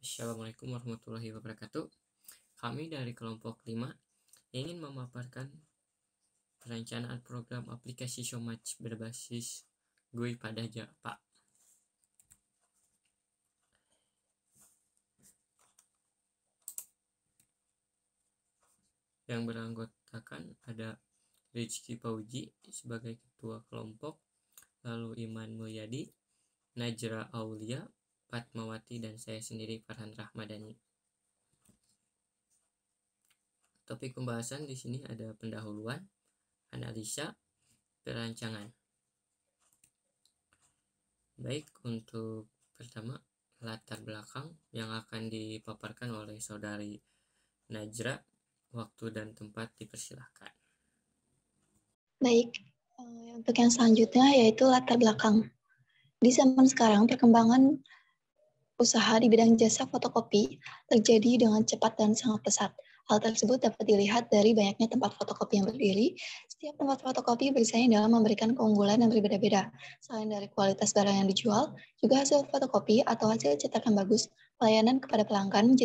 Assalamualaikum warahmatullahi wabarakatuh. Kami dari kelompok 5 ingin memaparkan perencanaan program aplikasi Showmatch berbasis GUI pada Java. Yang beranggotakan ada Rizky Fauji sebagai ketua kelompok, lalu Iman Mulyadi, Najra Aulia, Fatmawati, dan saya sendiri Farhan Rahmadani. Topik pembahasan di sini ada pendahuluan, analisa, perancangan. Baik, untuk pertama latar belakang yang akan dipaparkan oleh saudari Najra. Waktu dan tempat dipersilahkan. Baik, untuk yang selanjutnya yaitu latar belakang. Di zaman sekarang, perkembangan usaha di bidang jasa fotokopi terjadi dengan cepat dan sangat pesat. Hal tersebut dapat dilihat dari banyaknya tempat fotokopi yang berdiri. Setiap tempat fotokopi bersaing dalam memberikan keunggulan yang berbeda-beda. Selain dari kualitas barang yang dijual, juga hasil fotokopi atau hasil cetakan bagus, pelayanan kepada pelanggan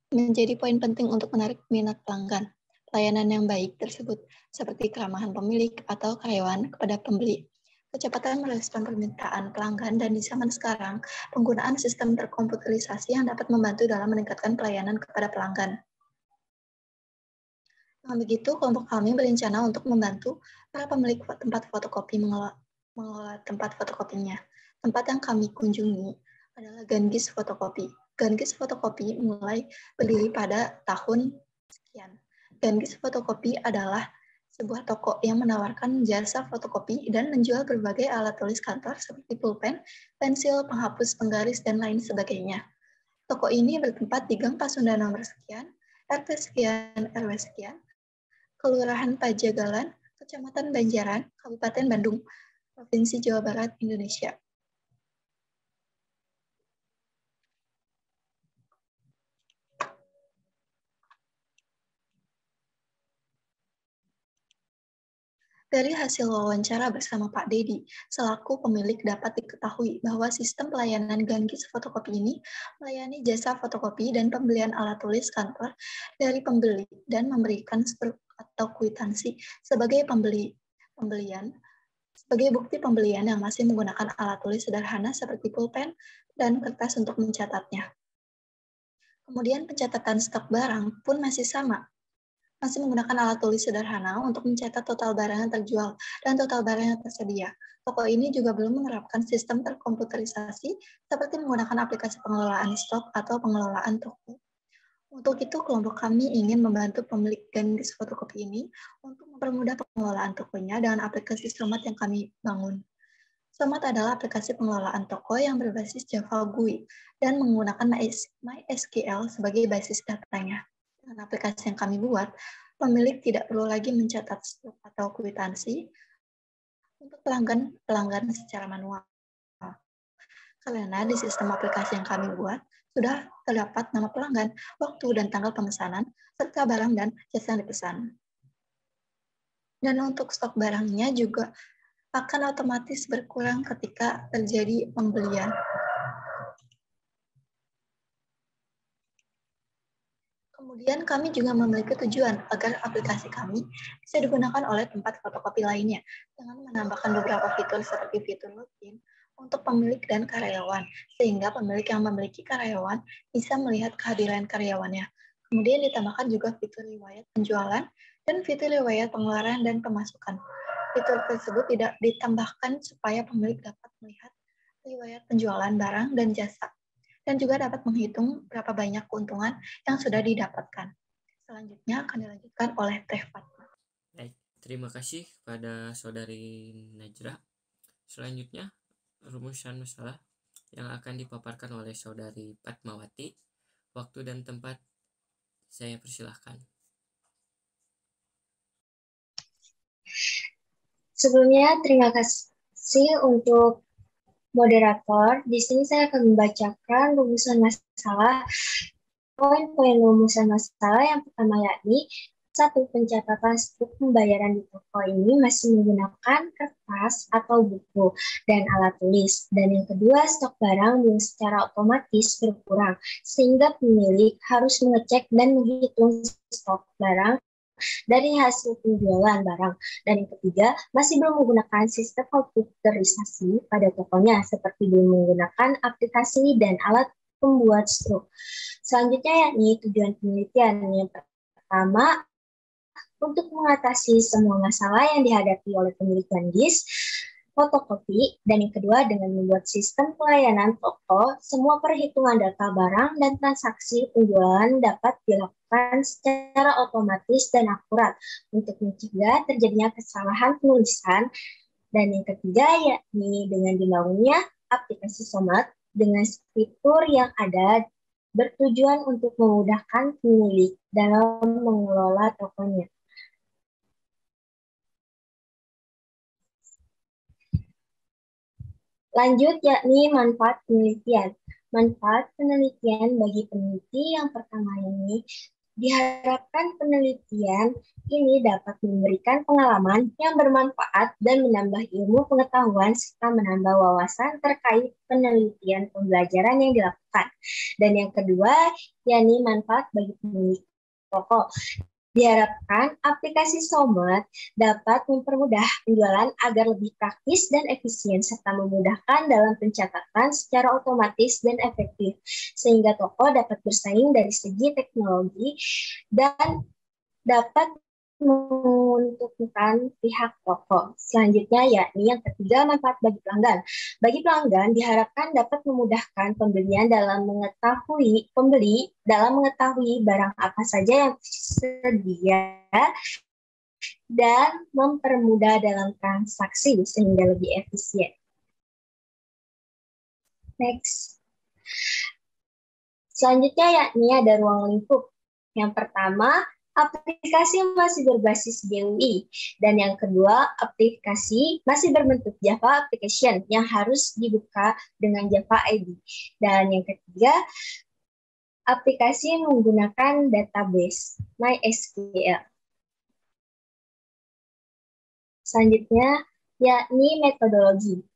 menjadi poin penting untuk menarik minat pelanggan. Pelayanan yang baik tersebut seperti keramahan pemilik atau karyawan kepada pembeli, kecepatan merespon permintaan pelanggan, dan di zaman sekarang, penggunaan sistem terkomputerisasi yang dapat membantu dalam meningkatkan pelayanan kepada pelanggan. Dengan begitu, kelompok kami berencana untuk membantu para pemilik tempat fotokopi mengelola tempat fotokopinya. Tempat yang kami kunjungi adalah Gangis Fotokopi. Gangis Fotokopi mulai berdiri pada tahun sekian. Gangis Fotokopi adalah sebuah toko yang menawarkan jasa fotokopi dan menjual berbagai alat tulis kantor seperti pulpen, pensil, penghapus, penggaris, dan lain sebagainya. Toko ini bertempat di Gang Pasundan nomor sekian, RT sekian, RW sekian, Kelurahan Pajagalan, Kecamatan Banjaran, Kabupaten Bandung, Provinsi Jawa Barat, Indonesia. Dari hasil wawancara bersama Pak Dedi, selaku pemilik, dapat diketahui bahwa sistem pelayanan Gangis Fotokopi ini melayani jasa fotokopi dan pembelian alat tulis kantor dari pembeli dan memberikan atau kwitansi sebagai pembelian sebagai bukti pembelian yang masih menggunakan alat tulis sederhana seperti pulpen dan kertas untuk mencatatnya. Kemudian pencatatan stok barang pun masih sama, masih menggunakan alat tulis sederhana untuk mencatat total barang yang terjual dan total barang yang tersedia. Toko ini juga belum menerapkan sistem terkomputerisasi seperti menggunakan aplikasi pengelolaan stok atau pengelolaan toko. Untuk itu, kelompok kami ingin membantu pemilik Gangis Fotokopi ini untuk mempermudah pengelolaan tokonya dengan aplikasi Showmatch yang kami bangun. Showmatch adalah aplikasi pengelolaan toko yang berbasis Java GUI dan menggunakan MySQL sebagai basis datanya. Dengan aplikasi yang kami buat, pemilik tidak perlu lagi mencatat stok atau kwitansi untuk pelanggan secara manual. Karena di sistem aplikasi yang kami buat, sudah terdapat nama pelanggan, waktu dan tanggal pemesanan, serta barang dan jasa yang dipesan. Dan untuk stok barangnya juga akan otomatis berkurang ketika terjadi pembelian. Kemudian kami juga memiliki tujuan agar aplikasi kami bisa digunakan oleh tempat fotokopi lainnya dengan menambahkan beberapa fitur seperti fitur login untuk pemilik dan karyawan, sehingga pemilik yang memiliki karyawan bisa melihat kehadiran karyawannya. Kemudian ditambahkan juga fitur riwayat penjualan dan fitur riwayat pengeluaran dan pemasukan. Fitur tersebut tidak ditambahkan supaya pemilik dapat melihat riwayat penjualan barang dan jasa, dan juga dapat menghitung berapa banyak keuntungan yang sudah didapatkan. Selanjutnya akan dilanjutkan oleh Teh Fatma. Baik, terima kasih kepada saudari Najra. Selanjutnya, rumusan masalah yang akan dipaparkan oleh saudari Fatmawati. Waktu dan tempat saya persilahkan. Sebelumnya, terima kasih untuk moderator. Di sini saya akan membacakan rumusan masalah. Poin-poin rumusan masalah yang pertama yakni Satu, pencatatan struk pembayaran di toko ini masih menggunakan kertas atau buku dan alat tulis. Dan yang kedua, stok barang yang secara otomatis berkurang, sehingga pemilik harus mengecek dan menghitung stok barang dari hasil penjualan barang. Dan yang ketiga, masih belum menggunakan sistem komputerisasi pada tokonya, seperti belum menggunakan aplikasi dan alat pembuat struk. Selanjutnya yakni tujuan penelitian. Yang pertama, untuk mengatasi semua masalah yang dihadapi oleh pemilik gandis fotokopi, dan yang kedua dengan membuat sistem pelayanan toko, semua perhitungan data barang dan transaksi penjualan dapat dilakukan secara otomatis dan akurat untuk mencegah terjadinya kesalahan penulisan. Dan yang ketiga yakni dengan dibangunnya aplikasi Somat dengan fitur yang ada bertujuan untuk memudahkan pemilik dalam mengelola tokonya. Lanjut yakni manfaat penelitian. Manfaat penelitian bagi peneliti yang pertama ini, diharapkan penelitian ini dapat memberikan pengalaman yang bermanfaat dan menambah ilmu pengetahuan serta menambah wawasan terkait penelitian pembelajaran yang dilakukan. Dan yang kedua, yakni manfaat bagi pemilik toko. Diharapkan aplikasi Somat dapat mempermudah penjualan agar lebih praktis dan efisien serta memudahkan dalam pencatatan secara otomatis dan efektif sehingga toko dapat bersaing dari segi teknologi dan dapat menguntungkan pihak toko. Selanjutnya yakni yang ketiga, manfaat bagi pelanggan. Bagi pelanggan diharapkan dapat memudahkan pembeli dalam mengetahui barang apa saja yang tersedia dan mempermudah dalam transaksi sehingga lebih efisien. Next. Selanjutnya yakni ada ruang lingkup. Yang pertama, aplikasi masih berbasis GUI. Dan yang kedua, aplikasi masih berbentuk Java application yang harus dibuka dengan Java ID. Dan yang ketiga, aplikasi menggunakan database MySQL. Selanjutnya, yakni metodologi.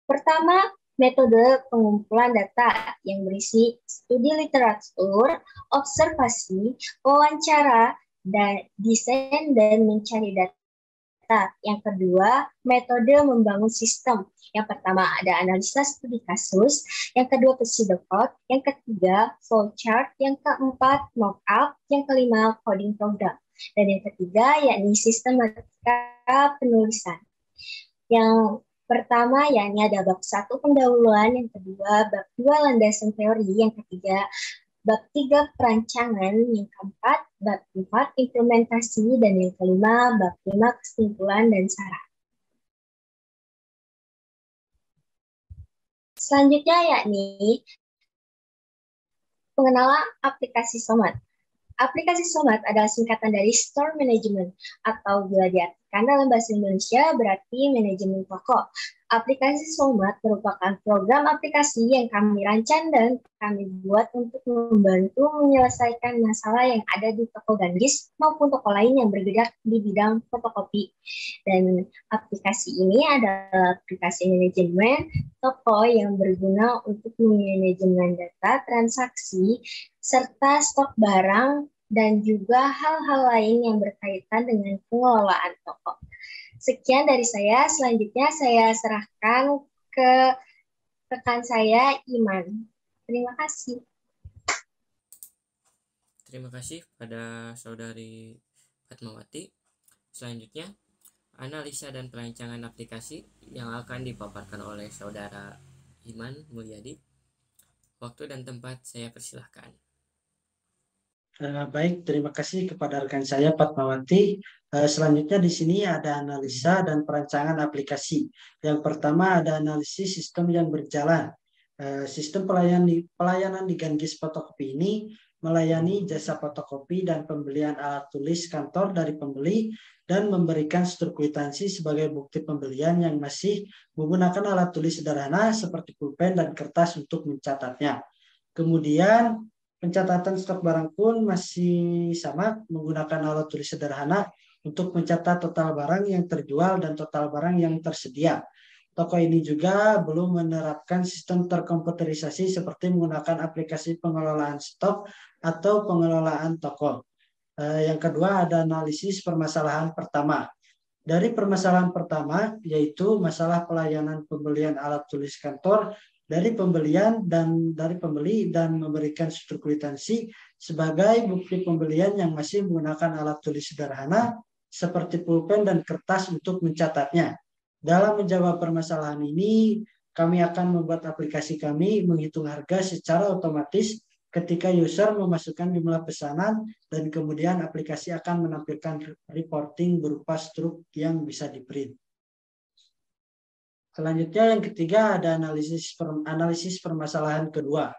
Pertama, metode pengumpulan data yang berisi studi literatur, observasi, wawancara, dan desain dan mencari data. Yang kedua, metode membangun sistem. Yang pertama ada analisa studi kasus, yang kedua pseudocode, yang ketiga flowchart, yang keempat mockup, yang kelima coding program. Dan yang ketiga yakni sistematika penulisan. Yang pertama, yakni ada bab 1 pendahuluan, yang kedua bab 2 landasan teori, yang ketiga bab 3 perancangan, yang keempat bab 4 implementasi, dan yang kelima bab 5 kesimpulan dan saran. Selanjutnya yakni pengenalan aplikasi Somat. Aplikasi Somat adalah singkatan dari Store Management, atau bila diartikan dalam bahasa Indonesia berarti manajemen toko. Aplikasi Somat merupakan program aplikasi yang kami rancang dan kami buat untuk membantu menyelesaikan masalah yang ada di toko Gandis maupun toko lain yang bergerak di bidang fotokopi. Dan aplikasi ini adalah aplikasi manajemen toko yang berguna untuk manajemen data, transaksi, serta stok barang, dan juga hal-hal lain yang berkaitan dengan pengelolaan toko. Sekian dari saya, selanjutnya saya serahkan ke rekan saya, Iman. Terima kasih. Terima kasih pada saudari Fatmawati. Selanjutnya, analisa dan perancangan aplikasi yang akan dipaparkan oleh saudara Iman Mulyadi. Waktu dan tempat saya persilahkan. Baik, terima kasih kepada rekan saya Fatmawati. Selanjutnya di sini ada analisa dan perancangan aplikasi. Yang pertama ada analisis sistem yang berjalan. Sistem pelayanan di Gandis Fotokopi ini melayani jasa fotokopi dan pembelian alat tulis kantor dari pembeli dan memberikan struk kwitansi sebagai bukti pembelian yang masih menggunakan alat tulis sederhana seperti pulpen dan kertas untuk mencatatnya. Kemudian Pencatatan stok barang pun masih sama menggunakan alat tulis sederhana untuk mencatat total barang yang terjual dan total barang yang tersedia. Toko ini juga belum menerapkan sistem terkomputerisasi seperti menggunakan aplikasi pengelolaan stok atau pengelolaan toko. Yang kedua ada analisis permasalahan pertama. Dari permasalahan pertama yaitu masalah pelayanan pembelian alat tulis kantor dari pembeli dan memberikan struktur kwitansi sebagai bukti pembelian yang masih menggunakan alat tulis sederhana seperti pulpen dan kertas untuk mencatatnya. Dalam menjawab permasalahan ini, kami akan membuat aplikasi kami menghitung harga secara otomatis ketika user memasukkan jumlah pesanan dan kemudian aplikasi akan menampilkan reporting berupa struk yang bisa di-print. Selanjutnya yang ketiga ada analisis permasalahan kedua.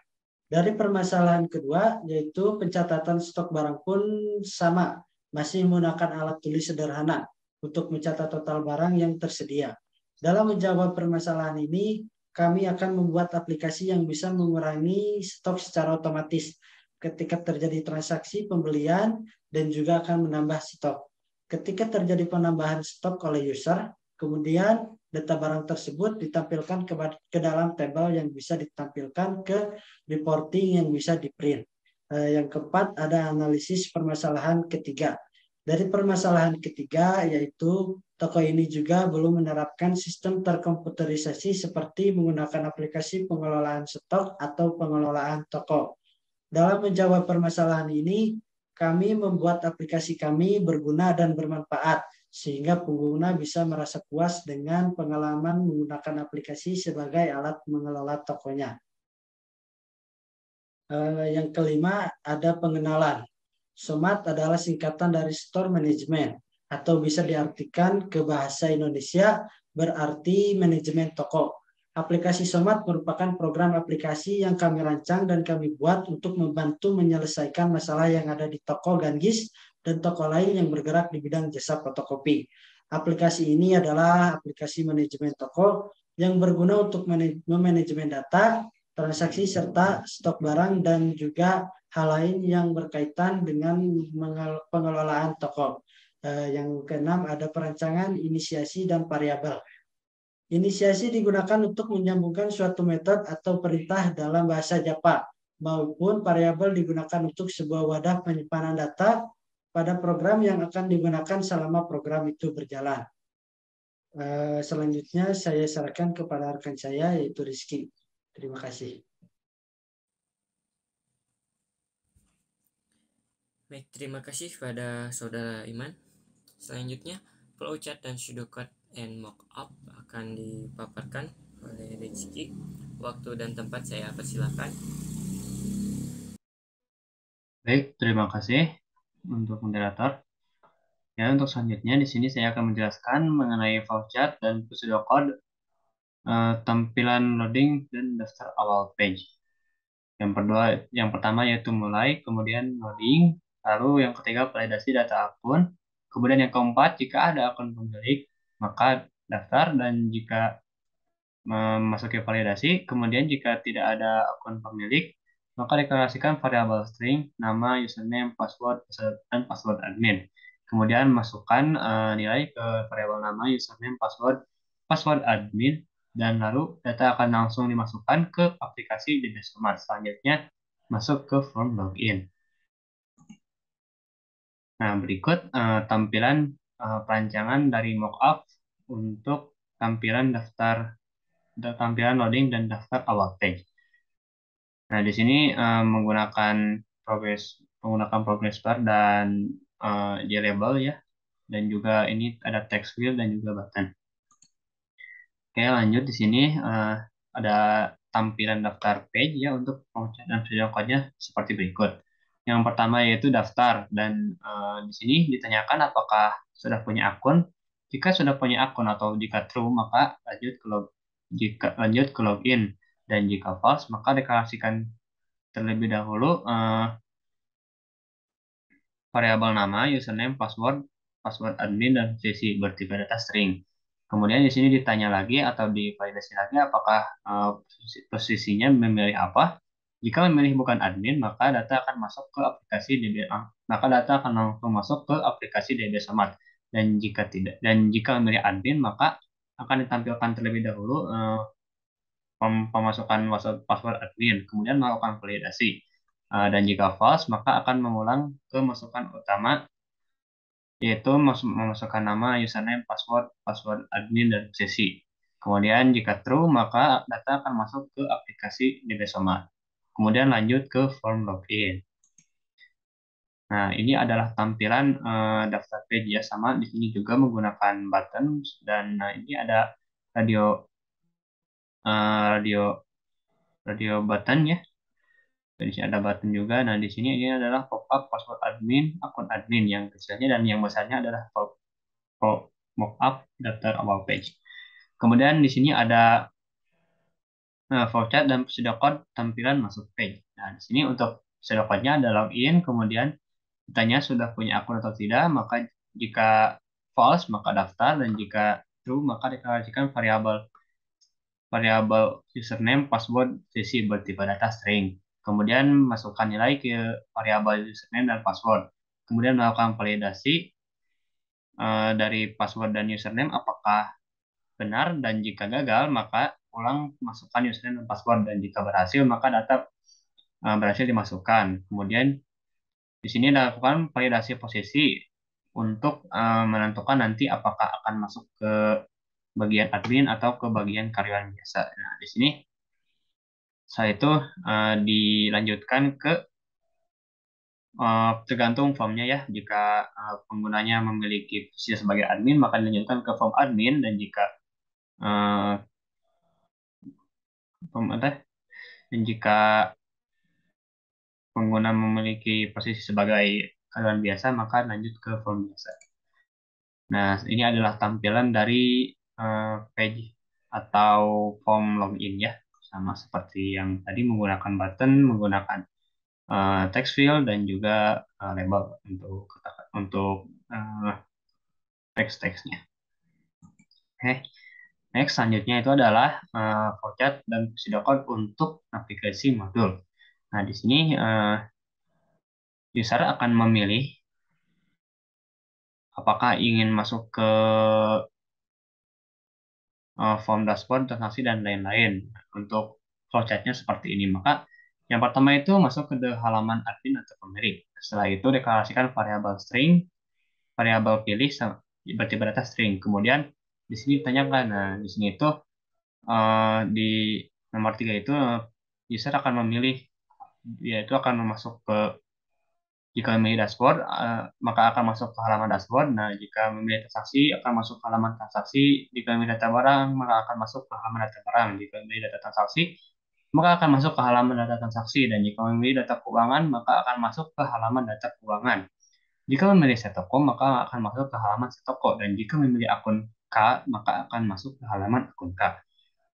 Dari permasalahan kedua yaitu pencatatan stok barang pun sama, masih menggunakan alat tulis sederhana untuk mencatat total barang yang tersedia. Dalam menjawab permasalahan ini, kami akan membuat aplikasi yang bisa mengurangi stok secara otomatis ketika terjadi transaksi pembelian dan juga akan menambah stok. Ketika terjadi penambahan stok oleh user, kemudian data barang tersebut ditampilkan ke dalam tabel yang bisa ditampilkan ke reporting yang bisa di-print. Yang keempat ada analisis permasalahan ketiga. Dari permasalahan ketiga yaitu toko ini juga belum menerapkan sistem terkomputerisasi seperti menggunakan aplikasi pengelolaan stok atau pengelolaan toko. Dalam menjawab permasalahan ini, kami membuat aplikasi kami berguna dan bermanfaat sehingga pengguna bisa merasa puas dengan pengalaman menggunakan aplikasi sebagai alat mengelola tokonya. Yang kelima ada pengenalan. SOMAT adalah singkatan dari Store Management atau bisa diartikan ke bahasa Indonesia berarti manajemen toko. Aplikasi SOMAT merupakan program aplikasi yang kami rancang dan kami buat untuk membantu menyelesaikan masalah yang ada di toko Gangis dan toko lain yang bergerak di bidang jasa fotokopi. Aplikasi ini adalah aplikasi manajemen toko yang berguna untuk memanajemen data, transaksi, serta stok barang dan juga hal lain yang berkaitan dengan pengelolaan toko. Yang keenam ada perancangan, inisiasi, dan variabel. Inisiasi digunakan untuk menyambungkan suatu metode atau perintah dalam bahasa Java, maupun variabel digunakan untuk sebuah wadah penyimpanan data pada program yang akan digunakan selama program itu berjalan. Selanjutnya saya serahkan kepada rekan saya yaitu Rizky. Terima kasih. Baik, terima kasih kepada Saudara Iman. Selanjutnya, flowchart dan pseudocode and mockup akan dipaparkan oleh Rizky. Waktu dan tempat saya persilakan. Baik, terima kasih untuk moderator. Ya, untuk selanjutnya di sini saya akan menjelaskan mengenai flowchart dan pseudocode, tampilan loading dan daftar awal page. Yang pertama yaitu mulai, kemudian loading, lalu yang ketiga validasi data akun, kemudian yang keempat jika ada akun pemilik maka daftar, dan jika memasuki validasi, kemudian jika tidak ada akun pemilik maka deklarasikan variabel string nama, username, password, dan password admin. Kemudian masukkan nilai ke variabel nama, username, password admin, dan lalu data akan langsung dimasukkan ke aplikasi di SOMAT. Selanjutnya masuk ke form login. Nah, berikut tampilan perancangan dari mockup untuk tampilan loading dan daftar awal page. Nah, di sini menggunakan progress bar dan label ya, dan juga ini ada text field dan juga button. Oke, lanjut di sini ada tampilan daftar page ya untuk flowchart dan pseudocode-nya seperti berikut. Yang pertama yaitu daftar, dan di sini ditanyakan apakah sudah punya akun. Jika sudah punya akun atau jika true maka lanjut ke login, dan jika false maka deklarasikan terlebih dahulu variabel nama, username, password admin, dan sesi bertipe data string. Kemudian di sini ditanya lagi atau divalidasi lagi apakah posisinya memilih apa. Jika memilih bukan admin, maka data akan masuk ke aplikasi DB Somad. Dan jika memilih admin, maka akan ditampilkan terlebih dahulu pemasukan password admin, kemudian melakukan validasi. Dan jika false, maka akan mengulang ke masukan utama, yaitu memasukkan nama, username, password admin, dan sesi. Kemudian jika true, maka data akan masuk ke aplikasi DB-Somad. Kemudian lanjut ke form login. Nah, ini adalah tampilan daftar page ya, sama di sini juga menggunakan button, dan ini ada radio button ya. Di sini ada button juga. Nah, di sini ini adalah pop-up password admin, akun admin yang kecilnya, dan yang besarnya adalah pop-up daftar awal page. Kemudian di sini ada voucher dan pseudocode tampilan masuk page. Nah, di sini untuk pseudocode-nya ada login, kemudian ditanya sudah punya akun atau tidak, maka jika false maka daftar, dan jika true maka deklarasikan variabel username, password, sesi bertipe data string. Kemudian masukkan nilai ke variabel username dan password. Kemudian melakukan validasi dari password dan username apakah benar, dan jika gagal maka ulang masukkan username dan password, dan jika berhasil maka data berhasil dimasukkan. Kemudian di sini dilakukan validasi posisi untuk menentukan nanti apakah akan masuk ke bagian admin atau ke bagian karyawan biasa. Nah, di sini setelah itu dilanjutkan ke tergantung formnya ya. Jika penggunanya memiliki posisi sebagai admin, maka dilanjutkan ke form admin, dan jika pengguna memiliki posisi sebagai karyawan biasa, maka lanjut ke form biasa. Nah, ini adalah tampilan dari page atau form login ya, sama seperti yang tadi menggunakan button, menggunakan text field, dan juga label untuk teks-teksnya. Oke, next selanjutnya itu adalah voucher dan pseudocode untuk navigasi modul. Nah, di sini user akan memilih apakah ingin masuk ke form dashboard, transaksi, dan lain-lain. Untuk flowchart-nya seperti ini. Maka yang pertama itu masuk ke halaman admin atau pemilik. Setelah itu deklarasikan variabel string, variabel pilih bertipe data string. Kemudian di sini ditanyakan, nah di sini itu di nomor 3 itu user akan memilih, yaitu akan masuk ke, jika memilih dashboard, maka akan masuk ke halaman dashboard. Nah, jika memilih transaksi, akan masuk ke halaman transaksi. Jika memilih data barang, maka akan masuk ke halaman data barang. Jika memilih data transaksi, maka akan masuk ke halaman data transaksi. Dan jika memilih data keuangan, maka akan masuk ke halaman data keuangan. Jika memilih set toko, maka akan masuk ke halaman set toko. Dan jika memilih akun K, maka akan masuk ke halaman akun K.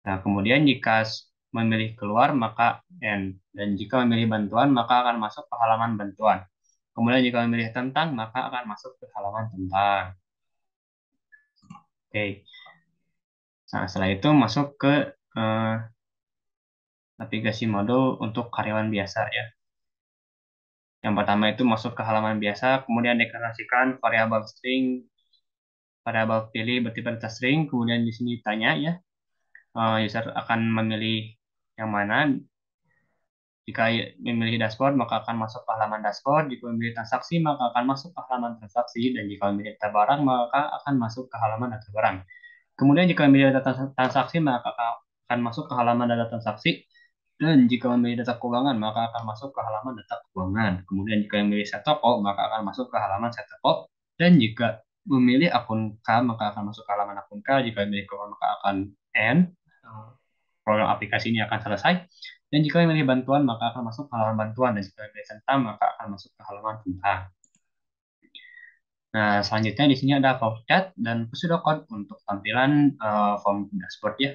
Nah, kemudian jika memilih keluar, maka N. Dan jika memilih bantuan, maka akan masuk ke halaman bantuan. Kemudian jika memilih tentang, maka akan masuk ke halaman tentang. Oke. Nah, setelah itu masuk ke navigasi modul untuk karyawan biasa ya. Yang pertama itu masuk ke halaman biasa, kemudian deklarasikan variabel string, variabel pilih bertipe data string, kemudian di sini tanya ya, user akan memilih yang mana. Jika memilih dashboard, maka akan masuk ke halaman dashboard. Jika memilih transaksi, maka akan masuk ke halaman transaksi. Dan jika memilih data barang, maka akan masuk ke halaman data barang. Kemudian jika memilih data transaksi, maka akan masuk ke halaman data transaksi. Dan jika memilih data keuangan, maka akan masuk ke halaman data keuangan. Kemudian jika memilih set toko, maka akan masuk ke halaman set toko. Dan jika memilih akun K, maka akan masuk ke halaman akun K. Jika memilih keuangan, maka akan N. Program aplikasi ini akan selesai. Dan jika memilih bantuan, maka akan masuk ke halaman bantuan. Dan jika memilih tentang, maka akan masuk ke halaman tentang. Nah, selanjutnya di sini ada voucher dan pseudocode untuk tampilan form dashboard ya.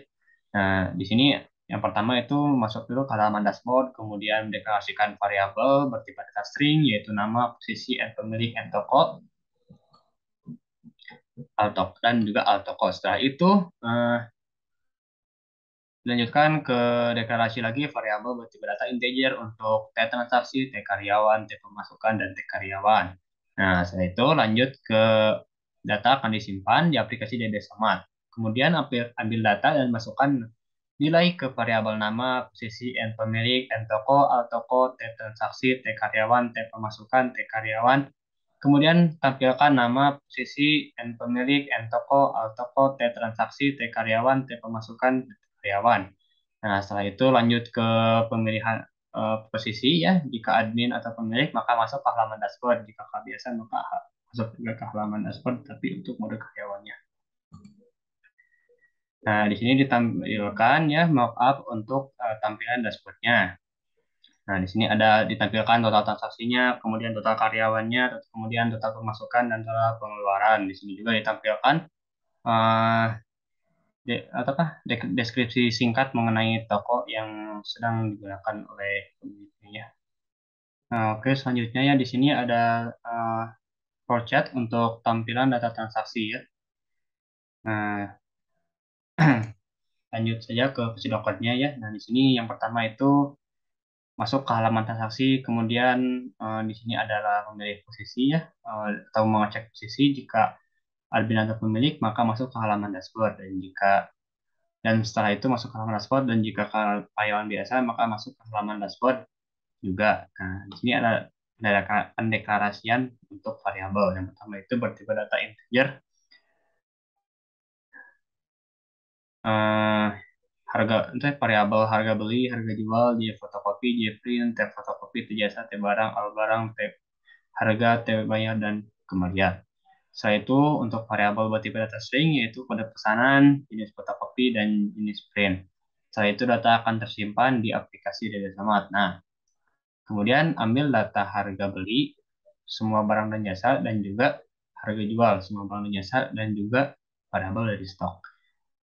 Nah, di sini yang pertama itu masuk dulu ke halaman dashboard, kemudian deklarasikan variabel bertipe data string, yaitu nama, posisi, pemilik, toko, dan juga alt toko. Setelah itu Dilanjutkan ke deklarasi lagi variabel bertipe data integer untuk T transaksi, T karyawan, T pemasukan, dan T karyawan. Nah, setelah itu lanjut ke data akan disimpan di aplikasi DBSMAT. Kemudian ambil data dan masukkan nilai ke variabel nama, posisi, N pemilik, N toko, Al toko, T transaksi, T karyawan, T pemasukan, T karyawan. Kemudian tampilkan nama, posisi, N pemilik, N toko, Al toko, T transaksi, T karyawan, T pemasukan, T karyawan. Nah, setelah itu lanjut ke pemilihan posisi ya. Jika admin atau pemilik maka masuk ke halaman dashboard. Jika kebiasaan maka masuk juga ke halaman dashboard tapi untuk mode karyawannya. Nah, di sini ditampilkan ya mockup untuk tampilan dashboardnya. Nah, di sini ada ditampilkan total transaksinya, kemudian total karyawannya, kemudian total pemasukan dan total pengeluaran. Di sini juga ditampilkan uh, deskripsi singkat mengenai toko yang sedang digunakan oleh pemiliknya. Nah, oke, selanjutnya ya di sini ada flowchart untuk tampilan data transaksi ya. Nah, lanjut saja ke pseudocode-nya ya. Nah, di sini yang pertama itu masuk ke halaman transaksi, kemudian di sini adalah memilih posisi ya, atau mengecek posisi. Jika admin atau pemilik maka masuk ke halaman dashboard, dan setelah itu masuk ke halaman dashboard, dan jika karyawan biasa maka masuk ke halaman dashboard juga. Nah, di sini ada pendeklarasian untuk variabel. Yang pertama itu bertipe data integer, eh, harga untuk variabel harga beli, harga jual, J fotokopi, J print, T fotokopi, T jasa, T barang, Al barang, T harga, T bayar, dan kembalian. Setelah itu untuk variabel bertipe data string yaitu kode pesanan, jenis fotokopi, dan jenis print. Setelah itu data akan tersimpan di aplikasi DBSMAT. Nah, kemudian ambil data harga beli, semua barang dan jasa, dan juga harga jual, semua barang dan jasa, dan juga variabel dari stok,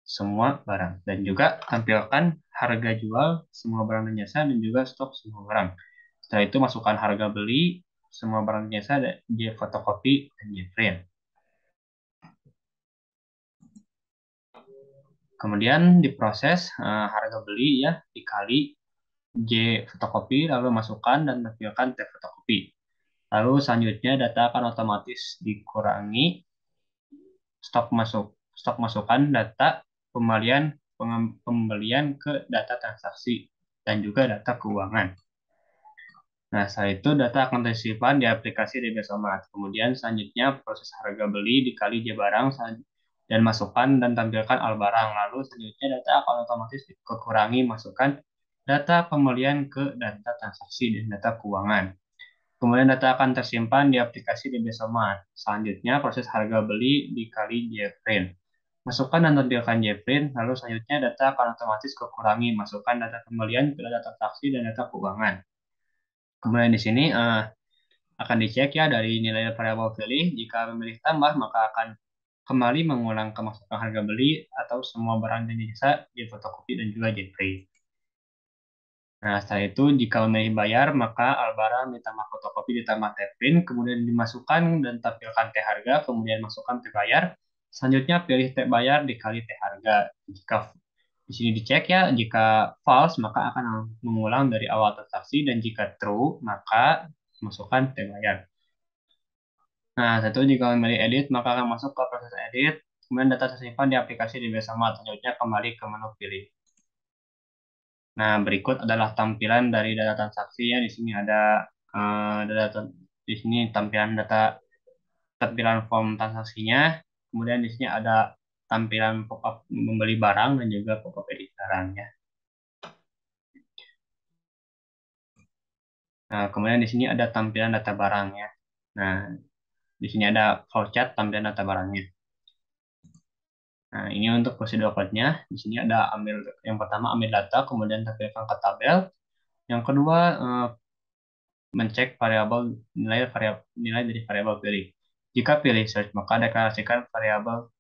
semua barang. Dan juga tampilkan harga jual, semua barang dan jasa, dan juga stok semua barang. Setelah itu masukkan harga beli, semua barang dan jasa, J fotokopi, dan J print. Kemudian diproses harga beli ya dikali J fotokopi, lalu masukkan dan tampilkan T fotokopi. Lalu selanjutnya data akan otomatis dikurangi stok masukan data pembelian ke data transaksi dan juga data keuangan. Nah, setelah itu data akan tersimpan di aplikasi DBSMAT. Kemudian selanjutnya proses harga beli dikali J barang dan masukkan dan tampilkan Al barang. Lalu selanjutnya data akan otomatis dikurangi masukkan data pembelian ke data transaksi dan data keuangan. Kemudian data akan tersimpan di aplikasi DBSMAT. Selanjutnya proses harga beli dikali JPrint. Masukkan dan tampilkan JPrint, lalu selanjutnya data akan otomatis kekurangi masukkan data pembelian ke data transaksi dan data keuangan. Kemudian di sini akan dicek ya dari nilai variabel pilih. Jika memilih tambah, maka akan kembali mengulang kemasukan harga beli atau semua barang dan jasa di fotokopi dan juga JPrint. Nah, setelah itu jika memilih bayar, maka Albarang ditambah fotokopi ditambah T-print, kemudian dimasukkan dan tampilkan T harga, kemudian masukkan T bayar. Selanjutnya pilih T bayar dikali T harga. Jika di sini dicek ya, jika false maka akan mengulang dari awal transaksi, dan jika true maka masukkan T bayar. Nah, satu jika memilih edit maka akan masuk ke proses edit, kemudian data tersimpan di aplikasi DBSMAT. Selanjutnya kembali ke menu pilih. Nah, berikut adalah tampilan dari data transaksi ya. Di sini ada di sini tampilan form transaksinya. Kemudian di sini ada tampilan pop-up membeli barang dan juga pop-up edit barang ya. Nah, kemudian di sini ada tampilan data barang ya. Nah, di sini ada flowchart tampilan data barangnya. Nah, ini untuk prosedur code-nya. Di sini ada yang pertama ambil data, kemudian tampilkan ke tabel. Yang kedua, mencek nilai dari variabel pilih. Jika pilih search, maka deklarasikan variabel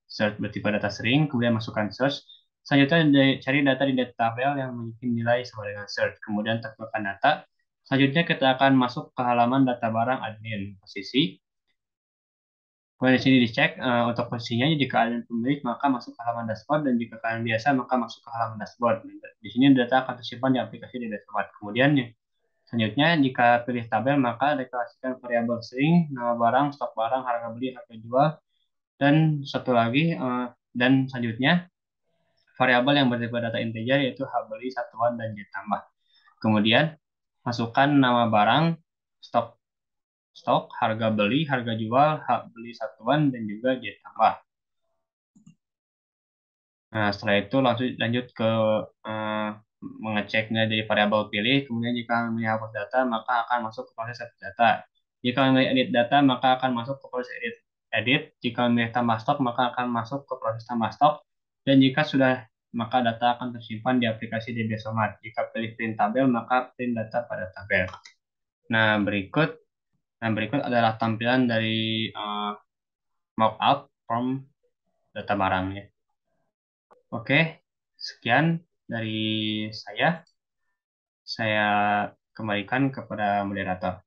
search bertipe data string, kemudian masukkan search. Selanjutnya cari data di data tabel yang memiliki nilai sama dengan search, kemudian tampilkan data. Selanjutnya kita akan masuk ke halaman data barang admin posisi. Kemudian di sini dicek untuk posisinya, jika kalian pemilik maka masuk ke halaman dashboard, dan jika kalian biasa maka masuk ke halaman dashboard. Di sini data akan tersimpan di aplikasi di dashboard. Kemudian selanjutnya, jika pilih tabel maka deklarasikan variabel string, nama barang, stok barang, harga beli, harga jual, dan satu lagi dan selanjutnya variabel yang bertipe data integer yaitu H beli, satuan, dan J tambah. Kemudian masukkan nama barang, stok, harga beli, harga jual, H beli satuan, dan juga J tambah. Nah, setelah itu lanjut ke mengeceknya dari variabel pilih. Kemudian jika memilih hapus data, maka akan masuk ke proses hapus data. Jika memilih edit data, maka akan masuk ke proses edit. Jika memilih tambah stok, maka akan masuk ke proses tambah stok. Dan jika sudah, maka data akan tersimpan di aplikasi DBSOMAT. Jika pilih print tabel, maka print data pada tabel. Nah, berikut adalah tampilan dari mockup form data barangnya. Oke, sekian dari saya. Saya kembalikan kepada moderator.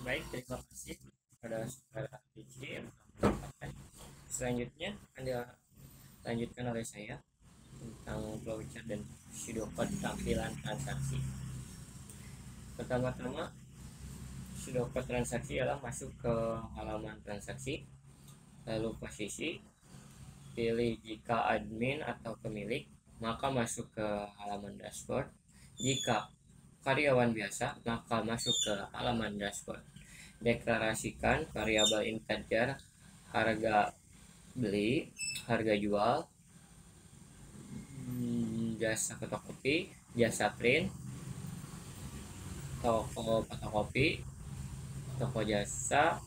Baik, terima kasih kepada saudara Riki yang menyampaikan. Selanjutnya Anda lanjutkan oleh saya tentang flowchart dan pseudocode tampilan transaksi. Pertama-tama, pseudocode transaksi adalah masuk ke halaman transaksi, lalu posisi, pilih jika admin atau pemilik, maka masuk ke halaman dashboard. Jika karyawan biasa, maka masuk ke halaman dashboard. Deklarasikan variabel integer, harga beli, harga jual, jasa fotokopi, jasa print, toko fotokopi, toko jasa,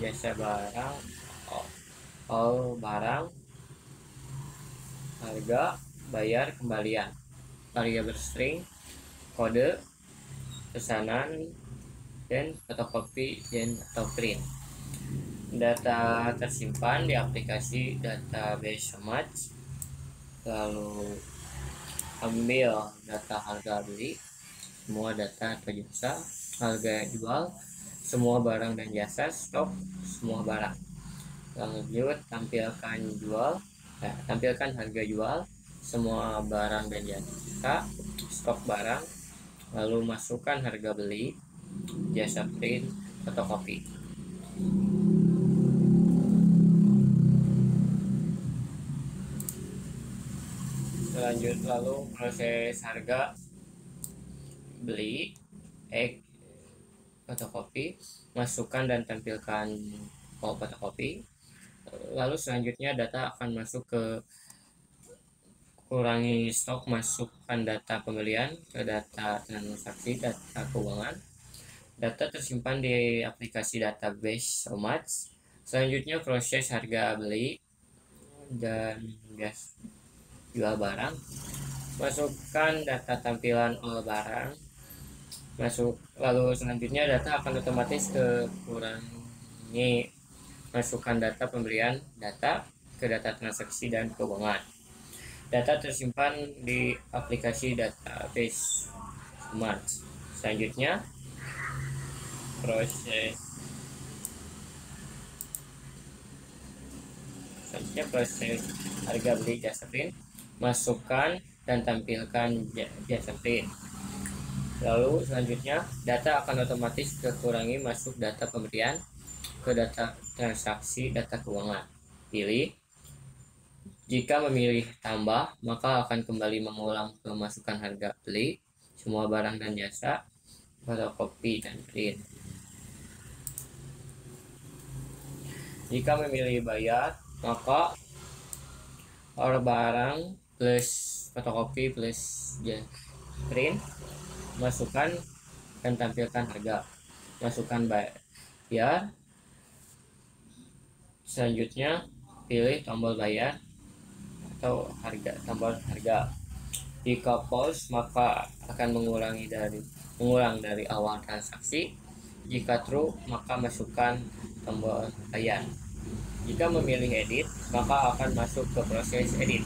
jasa barang, all barang, harga, bayar, kembalian, variabel string, kode, pesanan, dan fotokopi dan atau print. Data tersimpan di aplikasi database match. Lalu ambil data harga beli, semua data atau jasa, harga jual, semua barang dan jasa, stok, semua barang. Lanjut tampilkan harga jual, semua barang dan jasa, stok barang, lalu masukkan harga beli, jasa print, fotokopi. Lalu proses harga beli, fotokopi, masukkan dan tampilkan fotokopi. Lalu selanjutnya data akan masuk ke kurangi stok, masukkan data pembelian ke data transaksi, data keuangan. Data tersimpan di aplikasi database Match. Selanjutnya proses harga beli dan jual barang. Masukkan data tampilan all barang. Lalu selanjutnya data akan otomatis ke kurangi, masukkan data pembelian, data ke data transaksi dan keuangan. Data tersimpan di aplikasi database Match. Selanjutnya proses harga beli jasa print, masukkan dan tampilkan jasa print. Lalu selanjutnya data akan otomatis kekurangi, masuk data pembelian ke data transaksi, data keuangan. Pilih. Jika memilih tambah, maka akan kembali mengulang pemasukan harga beli, semua barang dan jasa, fotokopi dan print. Jika memilih bayar, maka all barang plus fotokopi plus print, masukkan dan tampilkan harga, masukkan bayar. Selanjutnya pilih tombol bayar atau tombol harga. Jika false, maka akan mengulang dari awal transaksi. Jika true, maka masukkan tombol bayar. Jika memilih edit, maka akan masuk ke proses edit.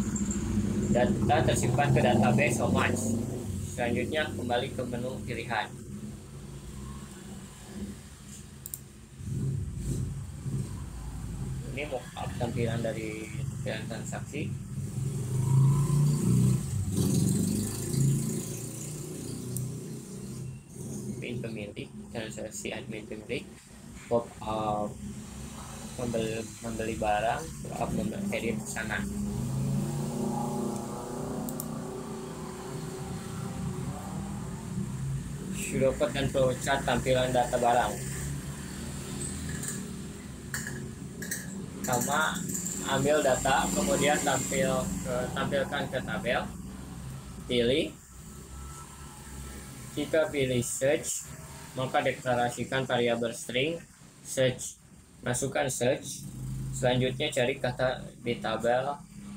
Data tersimpan ke database Match. Selanjutnya kembali ke menu pilihan. ini mockup tampilan dari tampilan transaksi. Pemilik, transaksi admin pemilik, pop up membeli barang, pop up edit pesanan. Pseudocode dan flowchart tampilan data barang. Pertama, ambil data, kemudian tampilkan ke tabel, pilih. Jika pilih search, maka deklarasikan variabel string search, masukkan search. Selanjutnya cari kata di tabel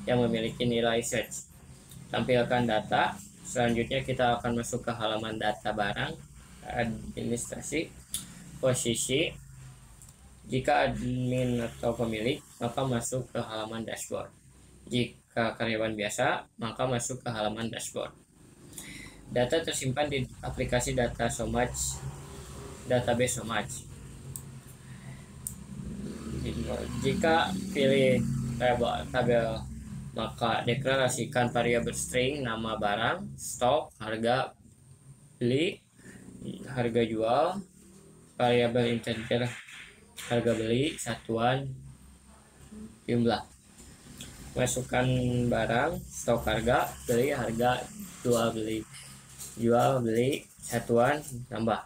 yang memiliki nilai search, tampilkan data. Selanjutnya kita akan masuk ke halaman data barang, administrasi, posisi. Jika admin atau pemilik, maka masuk ke halaman dashboard. Jika karyawan biasa, maka masuk ke halaman dashboard. Data tersimpan di aplikasi data Somach, database Somach. Jika pilih tabel, maka deklarasikan variabel string nama barang, stok, harga beli, harga jual, variabel integer harga beli, satuan, jumlah. Masukkan barang, stok, harga, beli, harga, jual beli, satuan, tambah.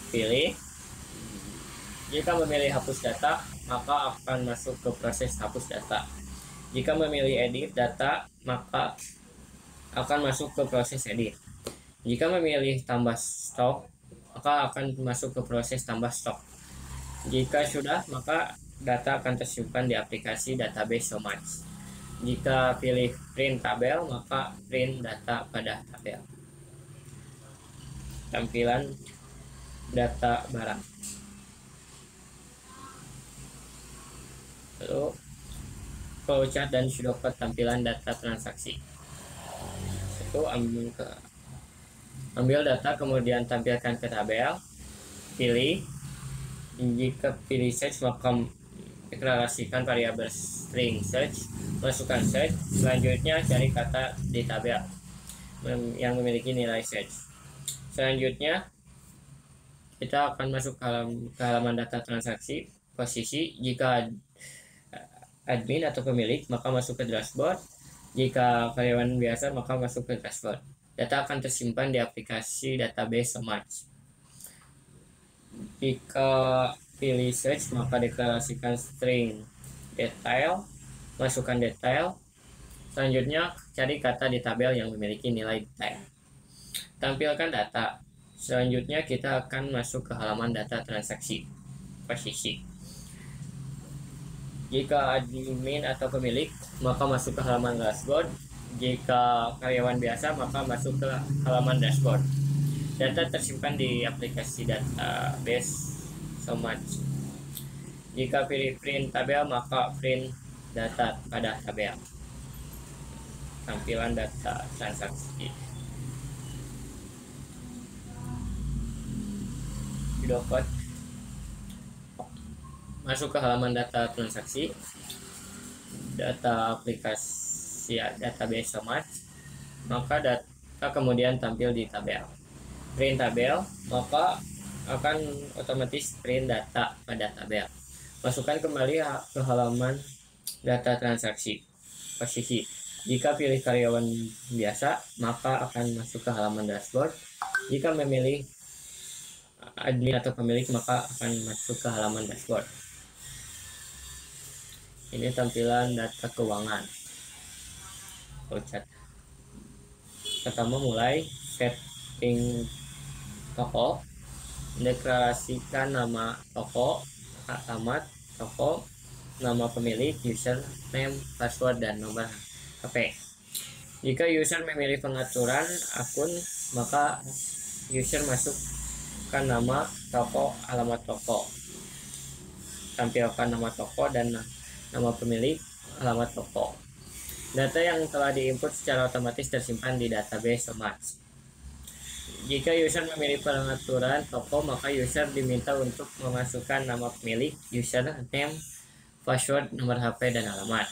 Pilih. Jika memilih hapus data, maka akan masuk ke proses hapus data. Jika memilih edit data, maka akan masuk ke proses edit. Jika memilih tambah stok, maka akan masuk ke proses tambah stok. Jika sudah, maka data akan tersimpan di aplikasi database Somach. Jika pilih print tabel, maka print data pada tabel. Tampilan data barang. Lalu flowchart dan pseudocode tampilan data transaksi. Itu ambil data, kemudian tampilkan ke tabel, pilih. Jika pilih search, maka deklarasikan variabel string search, masukkan search. Selanjutnya cari kata di tabel yang memiliki nilai search. Selanjutnya kita akan masuk ke halaman data transaksi, posisi. Jika admin atau pemilik, maka masuk ke dashboard. Jika karyawan biasa, maka masuk ke dashboard. Data akan tersimpan di aplikasi database Somach. Jika pilih search, maka deklarasikan string detail, masukkan detail. Selanjutnya cari kata di tabel yang memiliki nilai detail, tampilkan data. Selanjutnya kita akan masuk ke halaman data transaksi, posisi. Jika admin atau pemilik, maka masuk ke halaman dashboard. Jika karyawan biasa, maka masuk ke halaman dashboard. Data tersimpan di aplikasi database Somach. Jika pilih print tabel, maka print data pada tabel. Tampilan data transaksi. Pseudocode. Masuk ke halaman data transaksi, data aplikasi database Somach, maka data kemudian tampil di tabel. Print tabel, maka akan otomatis print data pada tabel. Masukkan kembali ke halaman data transaksi, posisi. Jika pilih karyawan biasa, maka akan masuk ke halaman dashboard. Jika memilih admin atau pemilik, maka akan masuk ke halaman dashboard. Ini tampilan data keuangan. Pertama, mulai setting toko, deklarasikan nama toko, alamat toko, nama pemilik, username, password, dan nomor HP. Jika user memilih pengaturan akun, maka user masukkan nama toko, alamat toko, tampilkan nama toko dan nama pemilik, alamat toko. Data yang telah diinput secara otomatis tersimpan di database Somach. Jika user memilih pengaturan toko, maka user diminta untuk memasukkan nama pemilik, username, password, nomor HP, dan alamat.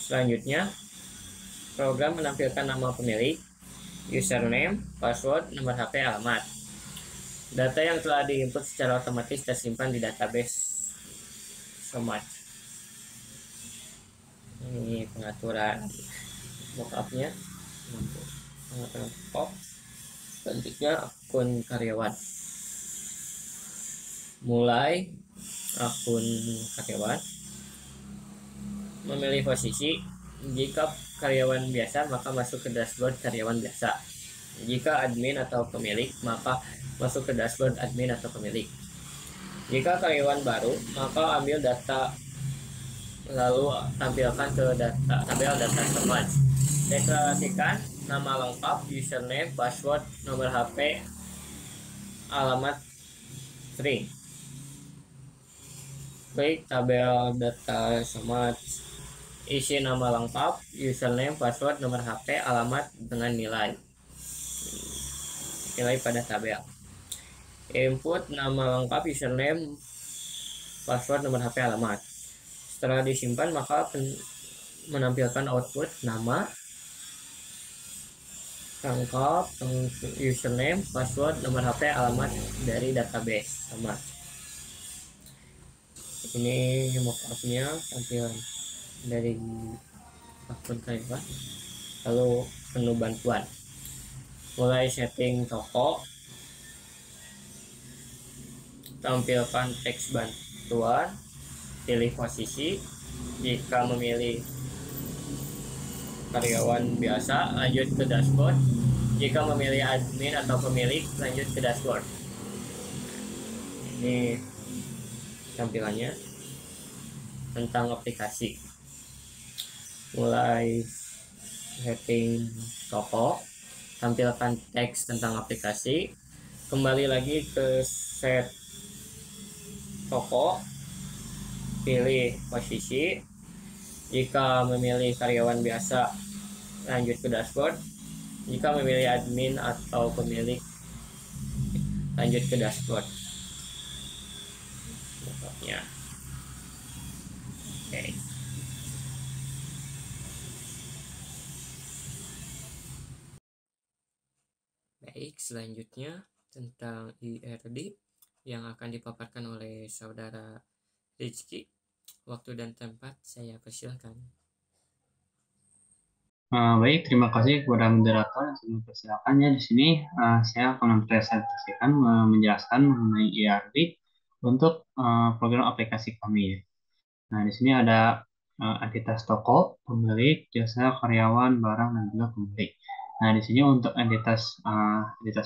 Selanjutnya, program menampilkan nama pemilik, username, password, nomor HP, alamat. Data yang telah diinput secara otomatis tersimpan di database Somat. Ini pengaturan mockupnya, pengaturan pop. Selanjutnya akun karyawan. Mulai akun karyawan. Memilih posisi. Jika karyawan biasa, maka masuk ke dashboard karyawan biasa. Jika admin atau pemilik, maka masuk ke dashboard admin atau pemilik. Jika karyawan baru, maka ambil data lalu tampilkan ke tabel data Somat. Deklarasikan nama lengkap, username, password, nomor HP, alamat string. Klik tabel data Somat. Isi nama lengkap, username, password, nomor HP, alamat dengan nilai pada tabel. Input nama lengkap, username, password, nomor HP, alamat. Setelah disimpan, maka menampilkan output nama lengkap, username, password, nomor HP, alamat dari database Somat. Ini mockupnya tampilan dari akun karyawan. Lalu menu bantuan. Mulai setting toko, tampilkan teks bantuan, pilih posisi. Jika memilih karyawan biasa, lanjut ke dashboard. Jika memilih admin atau pemilik, lanjut ke dashboard. Ini tampilannya tentang aplikasi. Mulai setting toko, tampilkan teks tentang aplikasi. Kembali lagi ke set toko, pilih posisi. Jika memilih karyawan biasa, lanjut ke dashboard. Jika memilih admin atau pemilik, lanjut ke dashboard. Ya. Oke. Baik, selanjutnya tentang IRD yang akan dipaparkan oleh saudara Rizky. Waktu dan tempat saya persilahkan. Baik, terima kasih kepada moderator yang sudah mempersilakannya. Di sini saya akan mempresentasikan, menjelaskan mengenai IRD untuk program aplikasi kami ya. Nah, di sini ada entitas toko, pemilik, jasa, karyawan, barang, dan juga pemilik. Nah, di sini untuk entitas